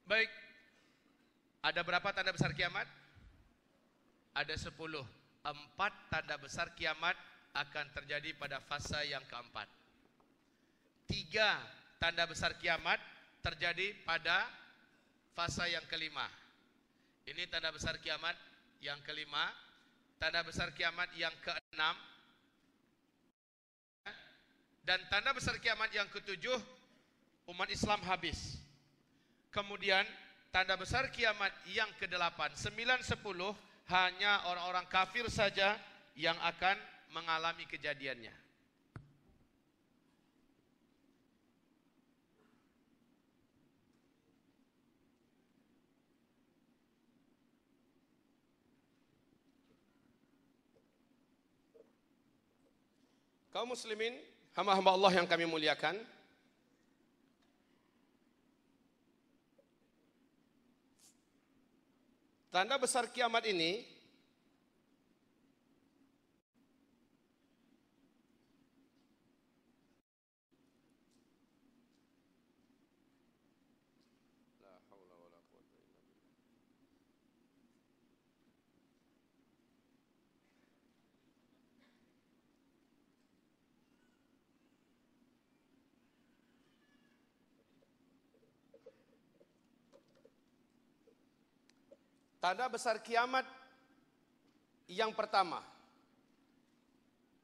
Baik, ada berapa tanda besar kiamat? Ada 10. 4 tanda besar kiamat akan terjadi pada fase yang keempat. 3 tanda besar kiamat terjadi pada fase yang kelima. Ini tanda besar kiamat yang kelima. Tanda besar kiamat yang keenam. Dan tanda besar kiamat yang ketujuh, umat Islam habis. Kemudian tanda besar kiamat yang ke-8, 9, 10, hanya orang-orang kafir saja yang akan mengalami kejadiannya. Kaum muslimin, hamba-hamba Allah yang kami muliakan, tanda besar kiamat ini tanda besar kiamat yang pertama,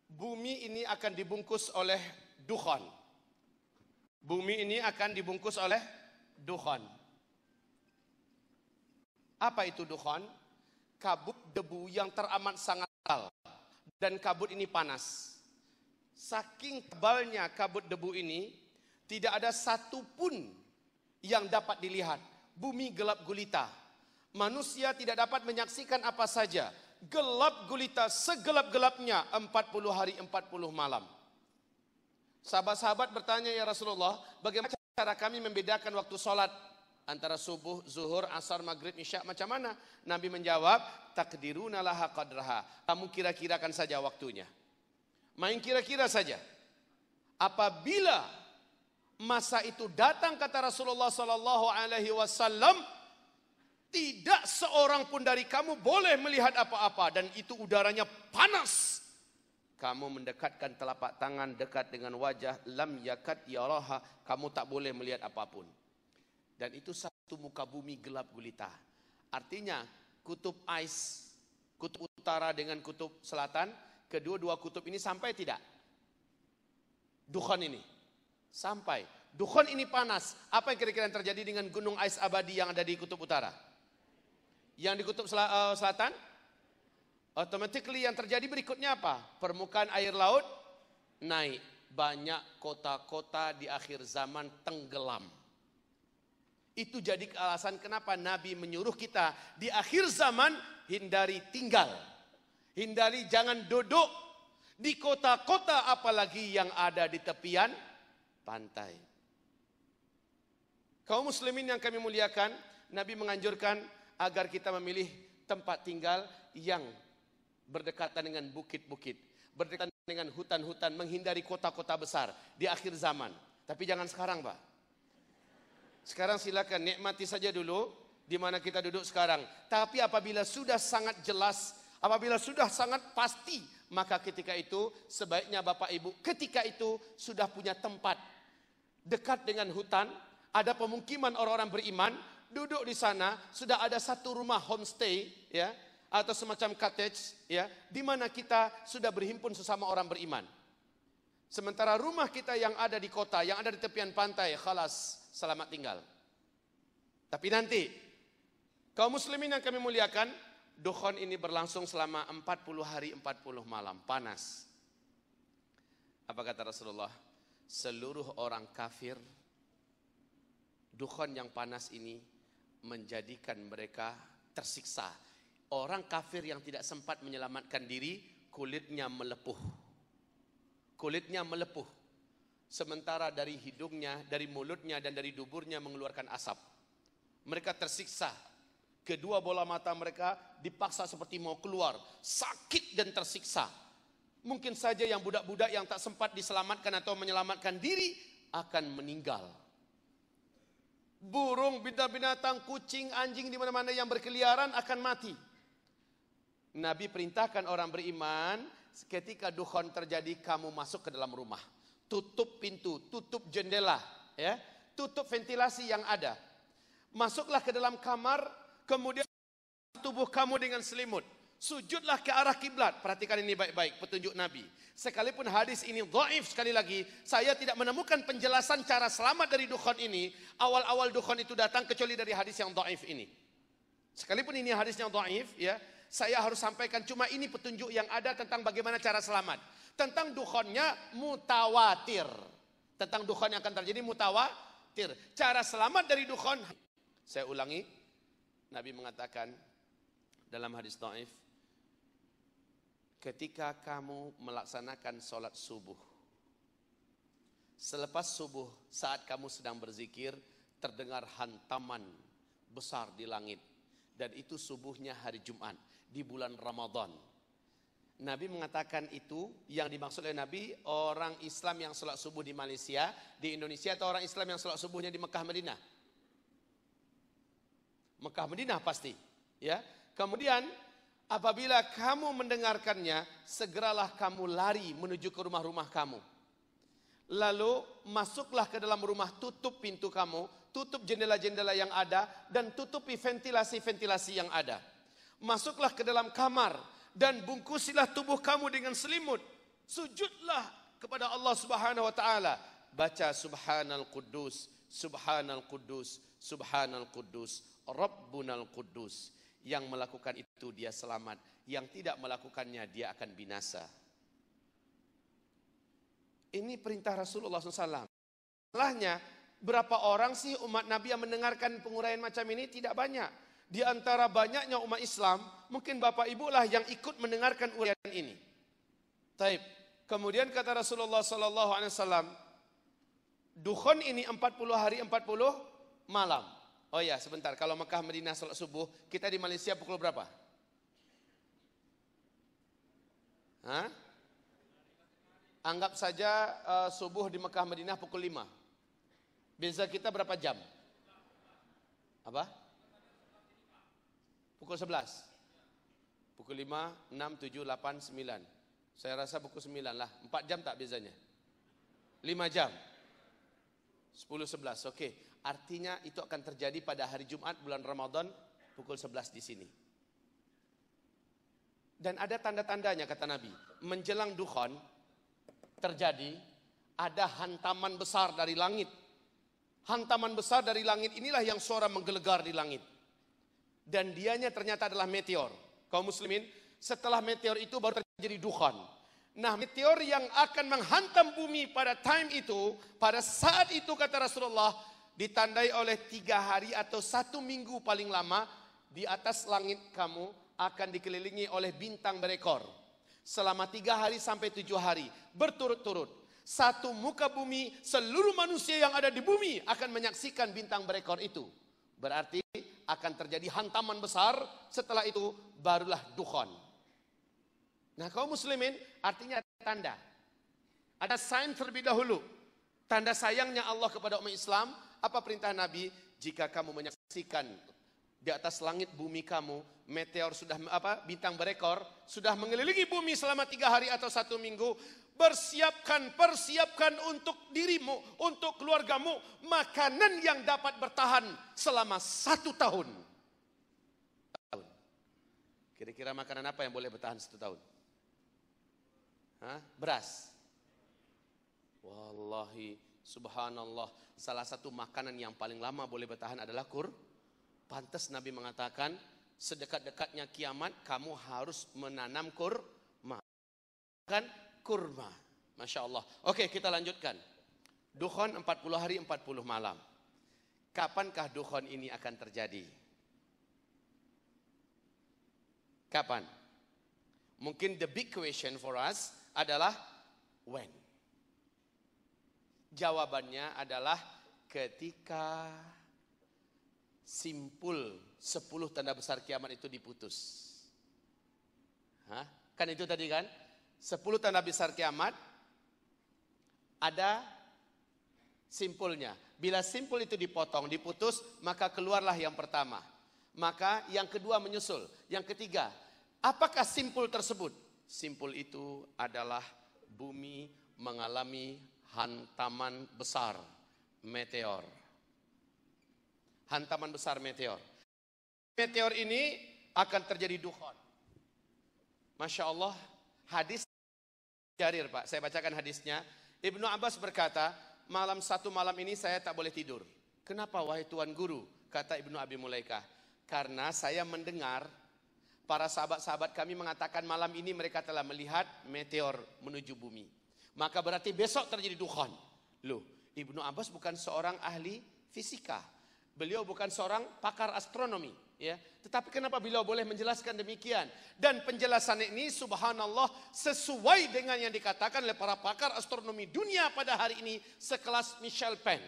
bumi ini akan dibungkus oleh dukhan. Bumi ini akan dibungkus oleh dukhan. Apa itu dukhan? Kabut debu yang teramat sangat tebal, dan kabut ini panas. Saking tebalnya kabut debu ini, tidak ada satu pun yang dapat dilihat. Bumi gelap gulita. Manusia tidak dapat menyaksikan apa saja. Gelap gulita segelap-gelapnya 40 hari 40 malam. Sahabat-sahabat bertanya, ya Rasulullah, bagaimana cara kami membedakan waktu sholat antara subuh, zuhur, asar, maghrib, isya macam mana? Nabi menjawab, takdiruna laha qadraha. Kamu kira-kirakan saja waktunya. Main kira-kira saja. Apabila masa itu datang, kata Rasulullah sallallahu alaihi wasallam, tidak seorang pun dari kamu boleh melihat apa-apa dan itu udaranya panas. Kamu mendekatkan telapak tangan dekat dengan wajah, lam yakad yaraha, kamu tak boleh melihat apapun. Dan itu satu muka bumi gelap gulita. Artinya kutub ais, kutub utara dengan kutub selatan, kedua-dua kutub ini sampai tidak? Dukhan ini sampai. Dukhan ini panas. Apa yang kira-kira terjadi dengan gunung ais abadi yang ada di kutub utara? Yang di kutub selatan? Automatically yang terjadi berikutnya apa? Permukaan air laut naik. Banyak kota-kota di akhir zaman tenggelam. Itu jadi alasan kenapa Nabi menyuruh kita di akhir zaman hindari tinggal. Hindari jangan duduk di kota-kota apalagi yang ada di tepian pantai. Kaum muslimin yang kami muliakan, Nabi menganjurkan agar kita memilih tempat tinggal yang berdekatan dengan bukit-bukit, berdekatan dengan hutan-hutan, menghindari kota-kota besar di akhir zaman. Tapi jangan sekarang, Pak. Sekarang silakan nikmati saja dulu di mana kita duduk sekarang. Tapi apabila sudah sangat jelas, apabila sudah sangat pasti, maka ketika itu sebaiknya Bapak Ibu ketika itu sudah punya tempat dekat dengan hutan, ada pemukiman orang-orang beriman, duduk di sana, sudah ada satu rumah homestay, ya, atau semacam cottage, ya, di mana kita sudah berhimpun sesama orang beriman. Sementara rumah kita yang ada di kota, yang ada di tepian pantai, khalas, selamat tinggal. Tapi nanti, kaum muslimin yang kami muliakan, Dukhan ini berlangsung selama 40 hari 40 malam, panas. Apa kata Rasulullah? Seluruh orang kafir, Dukhan yang panas ini menjadikan mereka tersiksa. Orang kafir yang tidak sempat menyelamatkan diri, kulitnya melepuh. Kulitnya melepuh. Sementara dari hidungnya, dari mulutnya, dan dari duburnya mengeluarkan asap. Mereka tersiksa. Kedua bola mata mereka dipaksa seperti mau keluar. Sakit dan tersiksa. Mungkin saja yang budak-budak yang tak sempat diselamatkan atau menyelamatkan diri akan meninggal. Burung, binatang, kucing, anjing di mana-mana yang berkeliaran akan mati. Nabi perintahkan orang beriman, ketika Dukhan terjadi, kamu masuk ke dalam rumah. Tutup pintu, tutup jendela, ya, tutup ventilasi yang ada. Masuklah ke dalam kamar, kemudian tubuh kamu dengan selimut. Sujudlah ke arah kiblat. Perhatikan ini baik-baik, petunjuk Nabi. Sekalipun hadis ini dhaif, sekali lagi, saya tidak menemukan penjelasan cara selamat dari Dukhan ini. Awal-awal Dukhan itu datang kecuali dari hadis yang dhaif ini. Sekalipun ini hadisnya dhaif, ya, saya harus sampaikan cuma ini petunjuk yang ada tentang bagaimana cara selamat. Tentang Dukhannya mutawatir. Tentang Dukhan yang akan terjadi mutawatir. Cara selamat dari Dukhan, saya ulangi, Nabi mengatakan dalam hadis dhaif, ketika kamu melaksanakan sholat subuh, selepas subuh saat kamu sedang berzikir, terdengar hantaman besar di langit. Dan itu subuhnya hari Jumat di bulan Ramadan. Nabi mengatakan itu, yang dimaksud oleh Nabi, orang Islam yang sholat subuh di Malaysia, di Indonesia, atau orang Islam yang sholat subuhnya di Mekah Madinah? Mekah Madinah pasti, ya. Kemudian apabila kamu mendengarkannya, segeralah kamu lari menuju ke rumah-rumah kamu. Lalu masuklah ke dalam rumah, tutup pintu kamu, tutup jendela-jendela yang ada, dan tutupi ventilasi-ventilasi yang ada. Masuklah ke dalam kamar dan bungkusilah tubuh kamu dengan selimut. Sujudlah kepada Allah Subhanahu wa taala. Baca Subhanal Quddus, Subhanal Quddus, Subhanal Quddus, Rabbunal Quddus. Yang melakukan itu dia selamat, yang tidak melakukannya dia akan binasa. Ini perintah Rasulullah SAW. Salahnya, berapa orang sih umat Nabi yang mendengarkan penguraian macam ini? Tidak banyak. Di antara banyaknya umat Islam, mungkin Bapak Ibu lah yang ikut mendengarkan uraian ini. Taib. Kemudian kata Rasulullah SAW, Dukhon ini 40 hari 40 malam. Oh ya, sebentar. Kalau Mekah Madinah salat subuh, kita di Malaysia pukul berapa? Hah? Anggap saja subuh di Mekah Madinah pukul 5. Beza kita berapa jam? Apa? Pukul 11. Pukul 5, 6, 7, 8, 9. Saya rasa pukul 9 lah. 4 jam tak bezanya? 5 jam. 10, 11. Oke. Artinya itu akan terjadi pada hari Jumat bulan Ramadan pukul 11 di sini. Dan ada tanda-tandanya kata Nabi. Menjelang dukhon terjadi ada hantaman besar dari langit. Hantaman besar dari langit inilah yang suara menggelegar di langit. Dan dianya ternyata adalah meteor. Kaum muslimin, setelah meteor itu baru terjadi dukhon. Nah, meteor yang akan menghantam bumi pada time itu, pada saat itu kata Rasulullah, ditandai oleh 3 hari atau 1 minggu paling lama, di atas langit kamu akan dikelilingi oleh bintang berekor. Selama 3 hari sampai 7 hari, berturut-turut. Satu muka bumi, seluruh manusia yang ada di bumi akan menyaksikan bintang berekor itu. Berarti akan terjadi hantaman besar, setelah itu barulah dukhon. Nah kaum muslimin, artinya ada tanda. Ada sign terlebih dahulu. Tanda sayangnya Allah kepada umat Islam, apa perintah Nabi? Jika kamu menyaksikan di atas langit bumi kamu, meteor sudah bintang berekor sudah mengelilingi bumi selama 3 hari atau 1 minggu, persiapkan untuk dirimu, untuk keluargamu, makanan yang dapat bertahan selama 1 tahun. Kira-kira makanan apa yang boleh bertahan 1 tahun? Hah? Beras. Wallahi, subhanallah, salah satu makanan yang paling lama boleh bertahan adalah pantas Nabi mengatakan, sedekat-dekatnya kiamat kamu harus menanam kurma. Kan kurma. Masya Allah. Oke, kita lanjutkan. Dukhon 40 hari 40 malam. Kapankah dukhon ini akan terjadi? Kapan? Mungkin the big question for us adalah when? Jawabannya adalah ketika simpul 10 tanda besar kiamat itu diputus. Hah? Kan itu tadi kan? 10 tanda besar kiamat ada simpulnya. Bila simpul itu dipotong, diputus, maka keluarlah yang pertama. Maka yang kedua menyusul. Yang ketiga, apakah simpul tersebut? Simpul itu adalah bumi mengalami hantaman besar meteor. Hantaman besar meteor. Meteor ini akan terjadi dukhon. Masya Allah, hadis Jarir Pak, saya bacakan hadisnya. Ibnu Abbas berkata, satu malam ini saya tak boleh tidur. Kenapa wahai Tuan Guru? Kata Ibnu Abi Mulaikah. Karena saya mendengar para sahabat-sahabat kami mengatakan malam ini mereka telah melihat meteor menuju bumi. Maka berarti besok terjadi dukhon. Loh, Ibnu Abbas bukan seorang ahli fisika. Beliau bukan seorang pakar astronomi. Ya, tetapi kenapa beliau boleh menjelaskan demikian? Dan penjelasan ini subhanallah sesuai dengan yang dikatakan oleh para pakar astronomi dunia pada hari ini sekelas Michel Penn.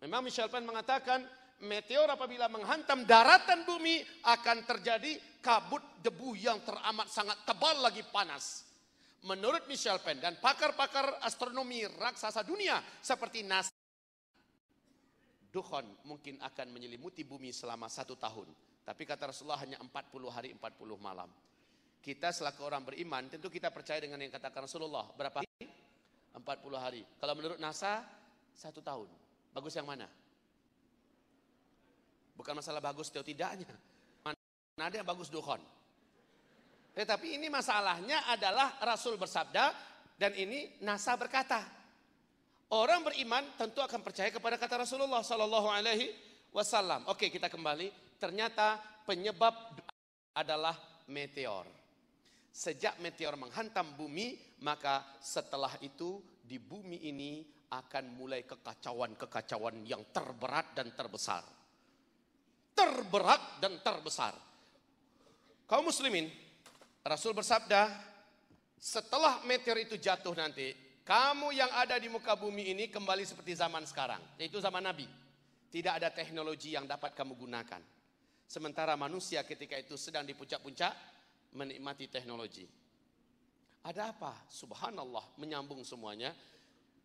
Memang Michel Penn mengatakan meteor apabila menghantam daratan bumi akan terjadi kabut debu yang teramat sangat tebal lagi panas. Menurut Michel Penn dan pakar-pakar astronomi raksasa dunia seperti NASA, dukhon mungkin akan menyelimuti bumi selama 1 tahun. Tapi kata Rasulullah hanya 40 hari 40 malam. Kita selaku orang beriman tentu kita percaya dengan yang katakan Rasulullah. Berapa hari? 40 hari. Kalau menurut NASA 1 tahun. Bagus yang mana? Bukan masalah bagus atau tidaknya. Mana ada yang bagus dukhon. Tetapi ini masalahnya adalah Rasul bersabda dan ini NASA berkata. Orang beriman tentu akan percaya kepada kata Rasulullah sallallahu alaihi wasallam. Oke, kita kembali. Ternyata penyebab adalah meteor. Sejak meteor menghantam bumi, maka setelah itu di bumi ini akan mulai kekacauan-kekacauan yang terberat dan terbesar. Terberat dan terbesar. Kaum muslimin, Rasul bersabda, setelah meteor itu jatuh nanti, Kamu yang ada di muka bumi ini kembali seperti zaman sekarang, yaitu zaman Nabi. Tidak ada teknologi yang dapat kamu gunakan. Sementara manusia ketika itu sedang di puncak-puncak menikmati teknologi. Ada apa? Subhanallah, menyambung semuanya.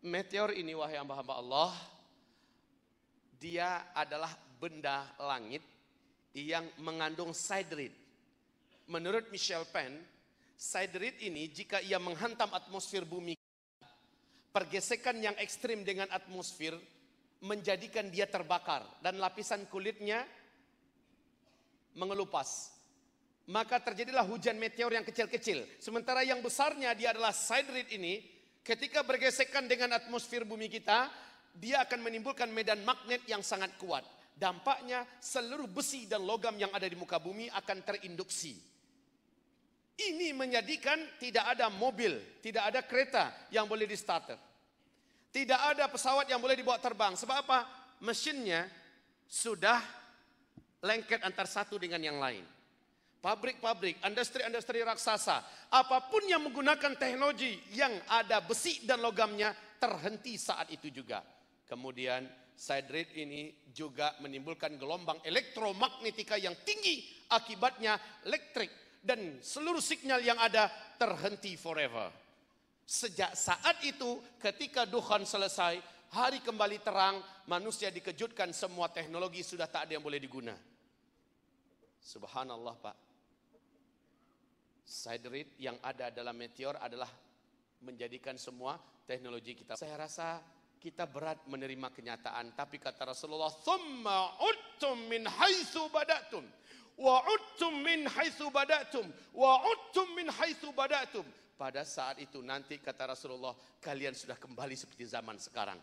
Meteor ini, wahai hamba-hamba Allah, dia adalah benda langit yang mengandung siderid. Menurut Michel Penn, siderid ini jika ia menghantam atmosfer bumi, pergesekan yang ekstrim dengan atmosfer menjadikan dia terbakar dan lapisan kulitnya mengelupas. Maka terjadilah hujan meteor yang kecil-kecil. Sementara yang besarnya dia adalah siderid ini, ketika bergesekan dengan atmosfer bumi kita, dia akan menimbulkan medan magnet yang sangat kuat. Dampaknya seluruh besi dan logam yang ada di muka bumi akan terinduksi. Ini menjadikan tidak ada mobil, tidak ada kereta yang boleh di starter. Tidak ada pesawat yang boleh dibawa terbang. Sebab apa? Mesinnya sudah lengket antar satu dengan yang lain. Pabrik-pabrik, industri-industri raksasa, apapun yang menggunakan teknologi yang ada besi dan logamnya terhenti saat itu juga. Kemudian siderid ini juga menimbulkan gelombang elektromagnetika yang tinggi, akibatnya listrik dan seluruh sinyal yang ada terhenti forever. Sejak saat itu ketika dukhan selesai, hari kembali terang, manusia dikejutkan semua teknologi sudah tak ada yang boleh diguna. Subhanallah Pak. Siderid yang ada dalam meteor adalah menjadikan semua teknologi kita. Saya rasa kita berat menerima kenyataan, tapi kata Rasulullah, "Tsumma uttum min haitsu bada'tum, wa uttum min haitsu bada'tum, wa uttum min haitsu bada'tum." Pada saat itu nanti kata Rasulullah, kalian sudah kembali seperti zaman sekarang.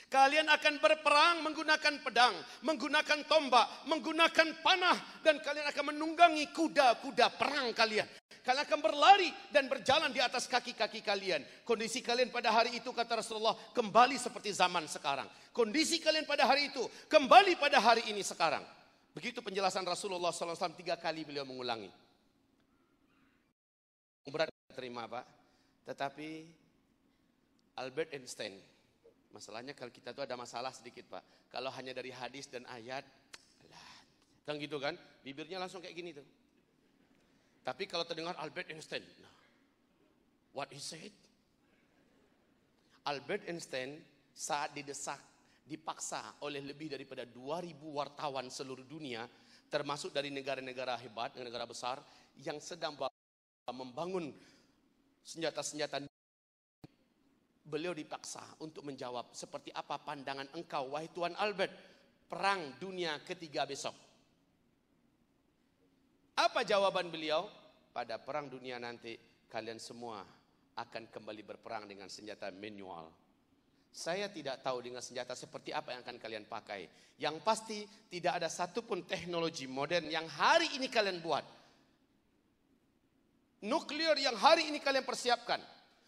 Kalian akan berperang menggunakan pedang, menggunakan tombak, menggunakan panah, dan kalian akan menunggangi kuda-kuda perang kalian. Kalian akan berlari dan berjalan di atas kaki-kaki kalian. Kondisi kalian pada hari itu kata Rasulullah kembali seperti zaman sekarang. Kondisi kalian pada hari itu kembali pada hari ini sekarang. Begitu penjelasan Rasulullah SAW 3 kali beliau mengulangi. Berat terima Pak. Tetapi Albert Einstein, masalahnya kalau kita tuh ada masalah sedikit Pak. Kalau hanya dari hadis dan ayat, kan gitu kan, bibirnya langsung kayak gini tuh. Tapi kalau terdengar Albert Einstein, nah, what he said? Albert Einstein saat didesak, dipaksa oleh lebih daripada 2000 wartawan seluruh dunia, termasuk dari negara-negara hebat, negara besar, yang sedang membangun senjata-senjata. Beliau dipaksa untuk menjawab, seperti apa pandangan engkau wahai Tuan Albert, perang dunia ketiga besok? Apa jawaban beliau? Pada perang dunia nanti kalian semua akan kembali berperang dengan senjata manual. Saya tidak tahu dengan senjata seperti apa yang akan kalian pakai. Yang pasti tidak ada satupun teknologi modern yang hari ini kalian buat. Nuklir yang hari ini kalian persiapkan.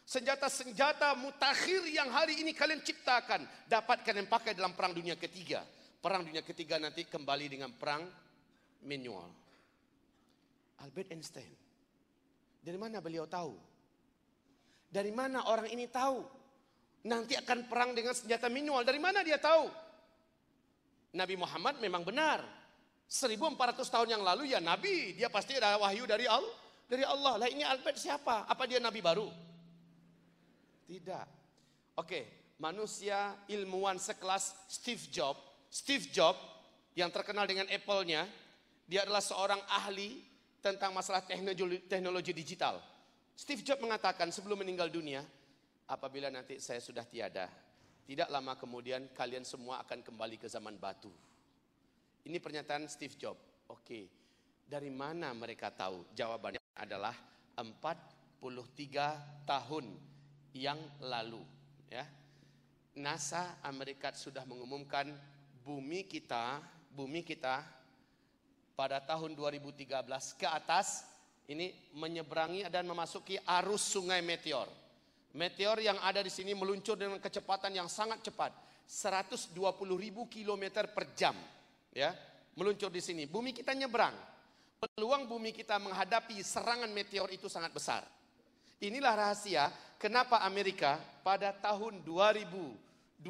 Senjata-senjata mutakhir yang hari ini kalian ciptakan dapat kalian pakai dalam perang dunia ketiga. Perang dunia ketiga nanti kembali dengan perang manual. Albert Einstein. Dari mana beliau tahu? Dari mana orang ini tahu? Nanti akan perang dengan senjata manual. Dari mana dia tahu? Nabi Muhammad memang benar. 1400 tahun yang lalu ya Nabi. Dia pasti ada wahyu dari Allah. Dari Allah. Lah ini Albert siapa? Apa dia Nabi baru? Tidak. Oke, manusia ilmuwan sekelas Steve Jobs yang terkenal dengan Apple-nya, dia adalah seorang ahli tentang masalah teknologi digital. Steve Jobs mengatakan sebelum meninggal dunia, apabila nanti saya sudah tiada, tidak lama kemudian kalian semua akan kembali ke zaman batu. Ini pernyataan Steve Jobs. Oke, dari mana mereka tahu? Jawabannya adalah 43 tahun yang lalu, ya. NASA Amerika sudah mengumumkan bumi kita pada tahun 2013 ke atas ini menyeberangi dan memasuki arus sungai meteor. Meteor yang ada di sini meluncur dengan kecepatan yang sangat cepat, 120.000 km per jam, ya. Meluncur di sini. Bumi kita nyebrang. Peluang bumi kita menghadapi serangan meteor itu sangat besar. Inilah rahasia kenapa Amerika pada tahun 2012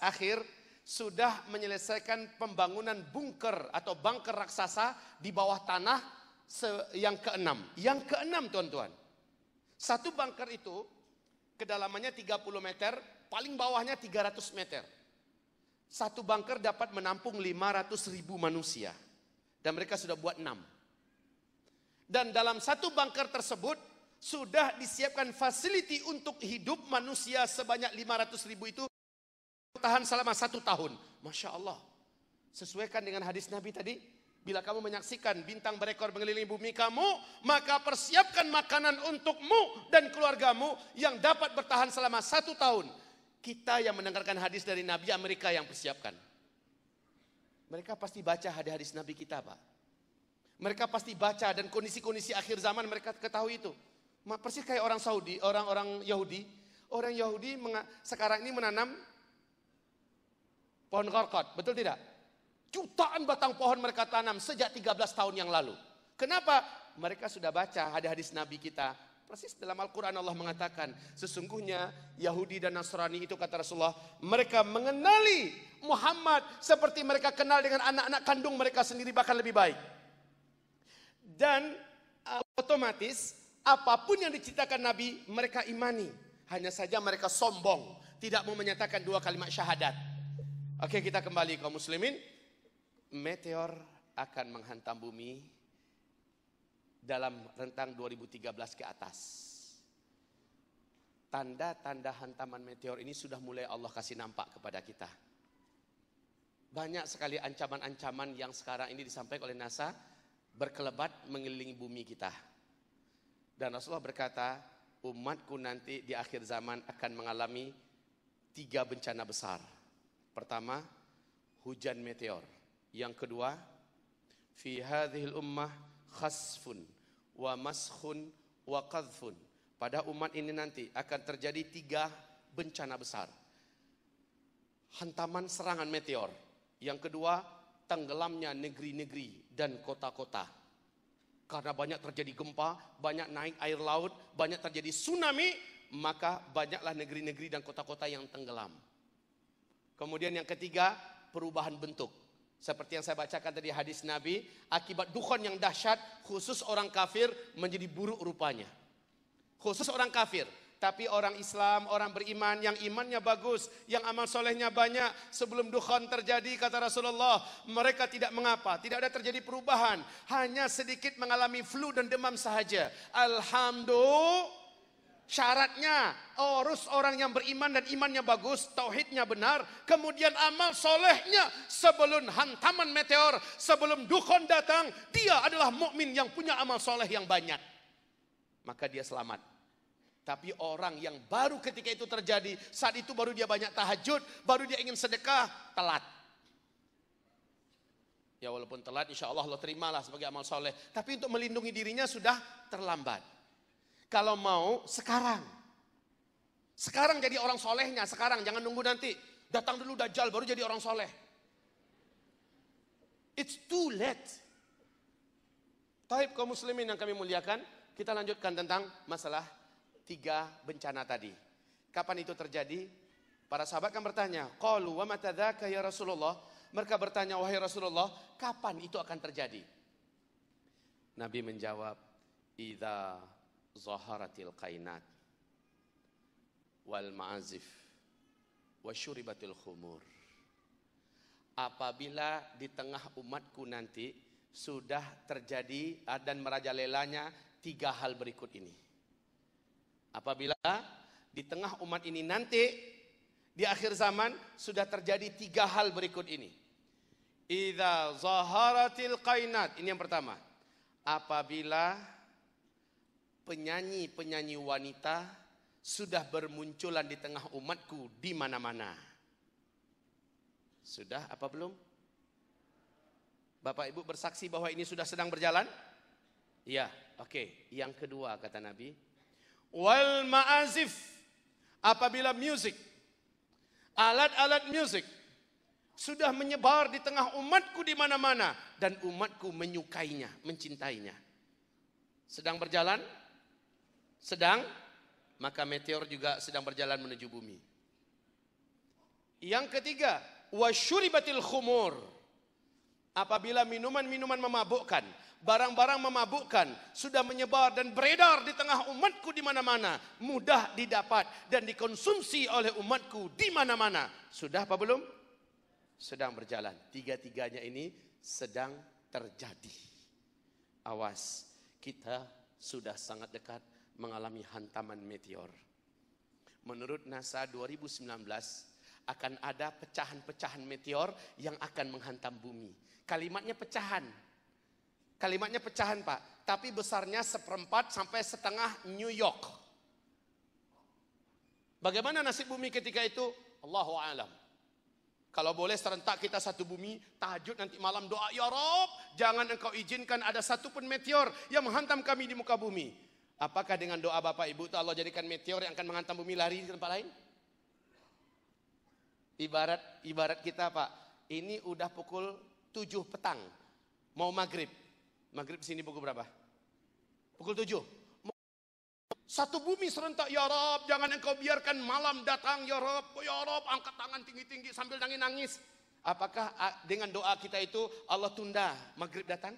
akhir sudah menyelesaikan pembangunan bunker atau bunker raksasa di bawah tanah yang keenam. Yang keenam, tuan-tuan. Satu bunker itu kedalamannya 30 meter, paling bawahnya 300 meter. Satu bunker dapat menampung 500.000 manusia. Dan mereka sudah buat 6. Dan dalam satu bunker tersebut sudah disiapkan fasiliti untuk hidup manusia sebanyak 500.000 itu tahan selama 1 tahun. Masya Allah. Sesuaikan dengan hadis Nabi tadi. Bila kamu menyaksikan bintang berekor mengelilingi bumi kamu, maka persiapkan makanan untukmu dan keluargamu yang dapat bertahan selama 1 tahun. Kita yang mendengarkan hadis dari Nabi, Amerika yang persiapkan. Mereka pasti baca hadis Nabi kita, Pak. Mereka pasti baca dan kondisi-kondisi akhir zaman mereka ketahui itu. Persis kayak orang Saudi, orang Yahudi. Orang Yahudi sekarang ini menanam pohon qarqad, betul tidak? Jutaan batang pohon mereka tanam sejak 13 tahun yang lalu. Kenapa? Mereka sudah baca hadis Nabi kita. Persis dalam Al-Quran Allah mengatakan, sesungguhnya Yahudi dan Nasrani itu kata Rasulullah, mereka mengenali Muhammad seperti mereka kenal dengan anak-anak kandung mereka sendiri, bahkan lebih baik. Dan otomatis apapun yang diciptakan Nabi mereka imani. Hanya saja mereka sombong, tidak mau menyatakan 2 kalimat syahadat. Oke, kita kembali kaum muslimin. Meteor akan menghantam bumi dalam rentang 2013 ke atas. Tanda-tanda hantaman meteor ini sudah mulai Allah kasih nampak kepada kita. Banyak sekali ancaman-ancaman yang sekarang ini disampaikan oleh NASA berkelebat mengelilingi bumi kita. Dan Rasulullah berkata, umatku nanti di akhir zaman akan mengalami 3 bencana besar. Pertama, hujan meteor. Yang kedua, fi hadhil ummah khasfun wa maskhun wa qadhfun. Pada umat ini nanti akan terjadi 3 bencana besar. Hantaman serangan meteor. Yang kedua, tenggelamnya negeri-negeri dan kota-kota. Karena banyak terjadi gempa, banyak naik air laut, banyak terjadi tsunami, maka banyaklah negeri-negeri dan kota-kota yang tenggelam. Kemudian yang ketiga, perubahan bentuk. Seperti yang saya bacakan tadi hadis Nabi, akibat dukhan yang dahsyat, khusus orang kafir menjadi buruk rupanya. Khusus orang kafir. Tapi orang Islam, orang beriman, yang imannya bagus, yang amal solehnya banyak, sebelum dukhan terjadi, kata Rasulullah, mereka tidak mengapa, tidak ada terjadi perubahan. Hanya sedikit mengalami flu dan demam sahaja. Alhamdulillah. Syaratnya harus orang yang beriman dan imannya bagus, tauhidnya benar, kemudian amal solehnya sebelum hantaman meteor, sebelum dukhan datang, dia adalah mukmin yang punya amal soleh yang banyak. Maka dia selamat. Tapi orang yang baru ketika itu terjadi, saat itu baru dia banyak tahajud, baru dia ingin sedekah, telat. Ya walaupun telat, insya Allah Allah terimalah sebagai amal soleh. Tapi untuk melindungi dirinya sudah terlambat. Kalau mau sekarang. Sekarang jadi orang solehnya, sekarang jangan nunggu nanti. Datang dulu Dajjal baru jadi orang soleh. It's too late. Taib kaum muslimin yang kami muliakan, kita lanjutkan tentang masalah 3 bencana tadi. Kapan itu terjadi? Para sahabat kan bertanya, qalu wa mata dzaka ya Rasulullah? Mereka bertanya, wahai Rasulullah, kapan itu akan terjadi? Nabi menjawab, idza zaharatil qainat wal ma'azif wa syuribatil khumur. Apabila di tengah umatku nanti sudah terjadi dan merajalelanya 3 hal berikut ini. Apabila di tengah umat ini nanti di akhir zaman sudah terjadi 3 hal berikut ini. Idza zaharatil qainat, ini yang pertama. Apabila penyanyi-penyanyi wanita sudah bermunculan di tengah umatku di mana-mana. Sudah apa belum? Bapak Ibu bersaksi bahwa ini sudah sedang berjalan? Iya, oke. Yang kedua kata Nabi, wal ma'azif, apabila musik, alat-alat musik sudah menyebar di tengah umatku di mana-mana dan umatku menyukainya, mencintainya. Sedang berjalan? Sedang maka meteor juga sedang berjalan menuju bumi. Yang ketiga, wasyuribatil khumur. Apabila minuman-minuman memabukkan, barang-barang memabukkan sudah menyebar dan beredar di tengah umatku di mana-mana, mudah didapat dan dikonsumsi oleh umatku di mana-mana. Sudah apa belum? Sedang berjalan. Tiga-tiganya ini sedang terjadi. Awas, kita sudah sangat dekat mengalami hantaman meteor. Menurut NASA 2019 akan ada pecahan-pecahan meteor yang akan menghantam bumi. Kalimatnya pecahan. Kalimatnya pecahan, Pak. Tapi besarnya 1/4 sampai setengah New York. Bagaimana nasib bumi ketika itu? Allahu a'lam. Kalau boleh serentak kita satu bumi, tahajud nanti malam doa, ya Rabb, jangan engkau izinkan ada satu pun meteor yang menghantam kami di muka bumi. Apakah dengan doa Bapak Ibu itu Allah jadikan meteor yang akan menghantam bumi lari di tempat lain? Ibarat kita, Pak, ini udah pukul 7 petang, mau maghrib. Maghrib sini pukul berapa? Pukul 7. Satu bumi serentak, ya Rob, jangan engkau biarkan malam datang, ya Rob, angkat tangan tinggi-tinggi sambil nangis-nangis. Apakah dengan doa kita itu Allah tunda maghrib datang?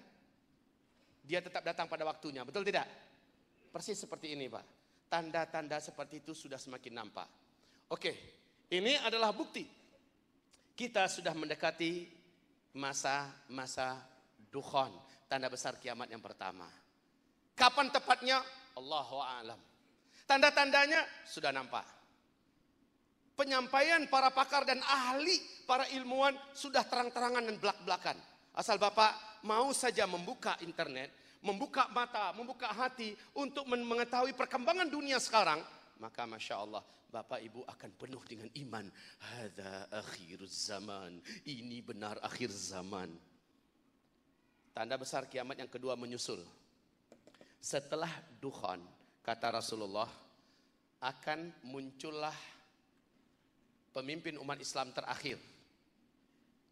Dia tetap datang pada waktunya, betul tidak? Persis seperti ini, Pak. Tanda-tanda seperti itu sudah semakin nampak. Oke, ini adalah bukti. Kita sudah mendekati masa dukhon, tanda besar kiamat yang pertama. Kapan tepatnya? Allahu a'lam. Tanda-tandanya sudah nampak. Penyampaian para pakar dan ahli, para ilmuwan sudah terang-terangan dan belak-belakan. Asal Bapak mau saja membuka internet, membuka mata, membuka hati untuk mengetahui perkembangan dunia sekarang, maka Masya Allah, Bapak Ibu akan penuh dengan iman. Hadza akhiruz zaman. Ini benar akhir zaman. Tanda besar kiamat yang kedua menyusul. Setelah dukhon, kata Rasulullah, akan muncullah pemimpin umat Islam terakhir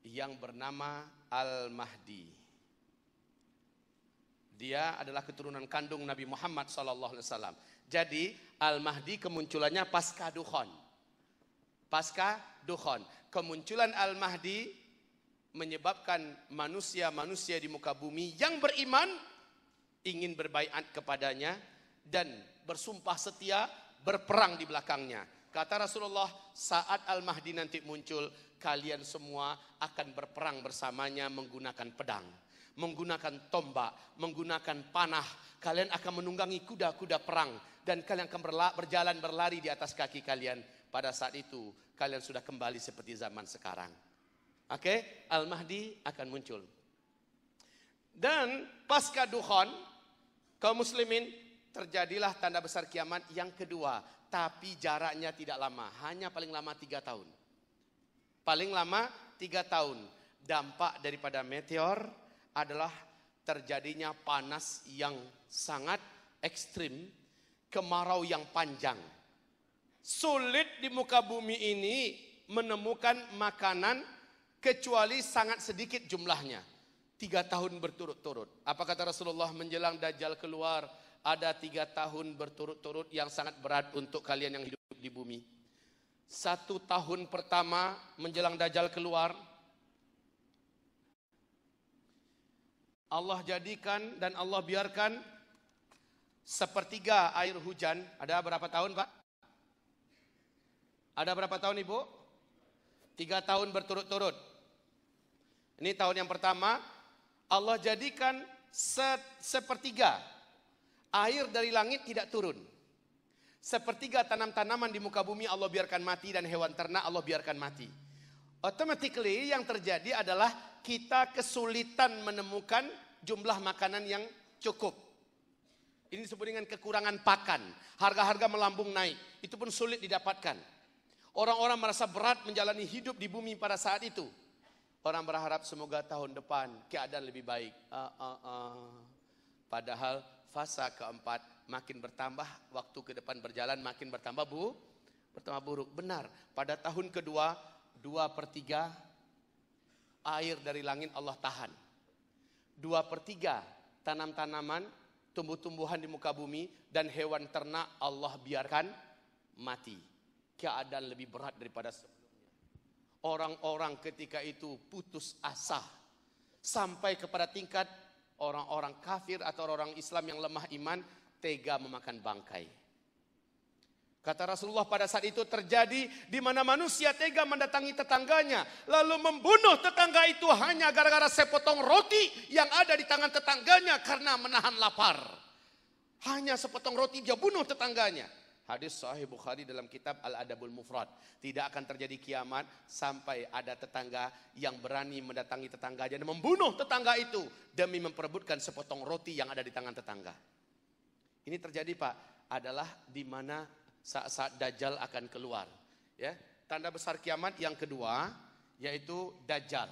yang bernama Al-Mahdi. Dia adalah keturunan kandung Nabi Muhammad SAW. Jadi Al-Mahdi kemunculannya pasca dukhon. Pasca dukhon. Kemunculan Al-Mahdi menyebabkan manusia-manusia di muka bumi yang beriman ingin berbaiat kepadanya dan bersumpah setia berperang di belakangnya. Kata Rasulullah, saat Al-Mahdi nanti muncul, kalian semua akan berperang bersamanya menggunakan pedang, menggunakan tombak, menggunakan panah. Kalian akan menunggangi kuda-kuda perang dan kalian akan berjalan berlari di atas kaki kalian. Pada saat itu kalian sudah kembali seperti zaman sekarang. Oke, Al-Mahdi akan muncul. Dan pasca dukhon, kaum muslimin, terjadilah tanda besar kiamat yang kedua. Tapi jaraknya tidak lama, hanya paling lama 3 tahun. Paling lama 3 tahun. Dampak daripada meteor adalah terjadinya panas yang sangat ekstrim, kemarau yang panjang. Sulit di muka bumi ini menemukan makanan kecuali sangat sedikit jumlahnya. 3 tahun berturut-turut. Apa kata Rasulullah menjelang Dajjal keluar? Ada 3 tahun berturut-turut yang sangat berat untuk kalian yang hidup di bumi. 1 tahun pertama menjelang Dajjal keluar, Allah jadikan dan Allah biarkan sepertiga air hujan. Ada berapa tahun, Pak? Ada berapa tahun, Ibu? 3 tahun berturut-turut. Ini tahun yang pertama, Allah jadikan sepertiga air dari langit tidak turun. Sepertiga tanam-tanaman di muka bumi Allah biarkan mati dan hewan ternak Allah biarkan mati. Automatically yang terjadi adalah kita kesulitan menemukan jumlah makanan yang cukup. Ini disebut dengan kekurangan pakan. Harga-harga melambung naik. Itu pun sulit didapatkan. Orang-orang merasa berat menjalani hidup di bumi pada saat itu. Orang berharap semoga tahun depan keadaan lebih baik. Padahal fase keempat makin bertambah, waktu ke depan berjalan makin bertambah buruk. Benar, pada tahun kedua 2/3 air dari langit Allah tahan. 2/3 tanam-tanaman tumbuh-tumbuhan di muka bumi dan hewan ternak Allah biarkan mati. Keadaan lebih berat daripada sebelumnya. Orang-orang ketika itu putus asa. Sampai kepada tingkat orang-orang kafir atau orang Islam yang lemah iman tega memakan bangkai. Kata Rasulullah pada saat itu terjadi di mana manusia tega mendatangi tetangganya. Lalu membunuh tetangga itu hanya gara-gara sepotong roti yang ada di tangan tetangganya karena menahan lapar. Hanya sepotong roti dia bunuh tetangganya. Hadis Sahih Bukhari dalam kitab Al-Adabul Mufrad. Tidak akan terjadi kiamat sampai ada tetangga yang berani mendatangi tetangganya dan membunuh tetangga itu demi memperebutkan sepotong roti yang ada di tangan tetangga. Ini terjadi Pak, adalah di mana saat-saat Dajjal akan keluar. Ya, tanda besar kiamat yang kedua yaitu Dajjal.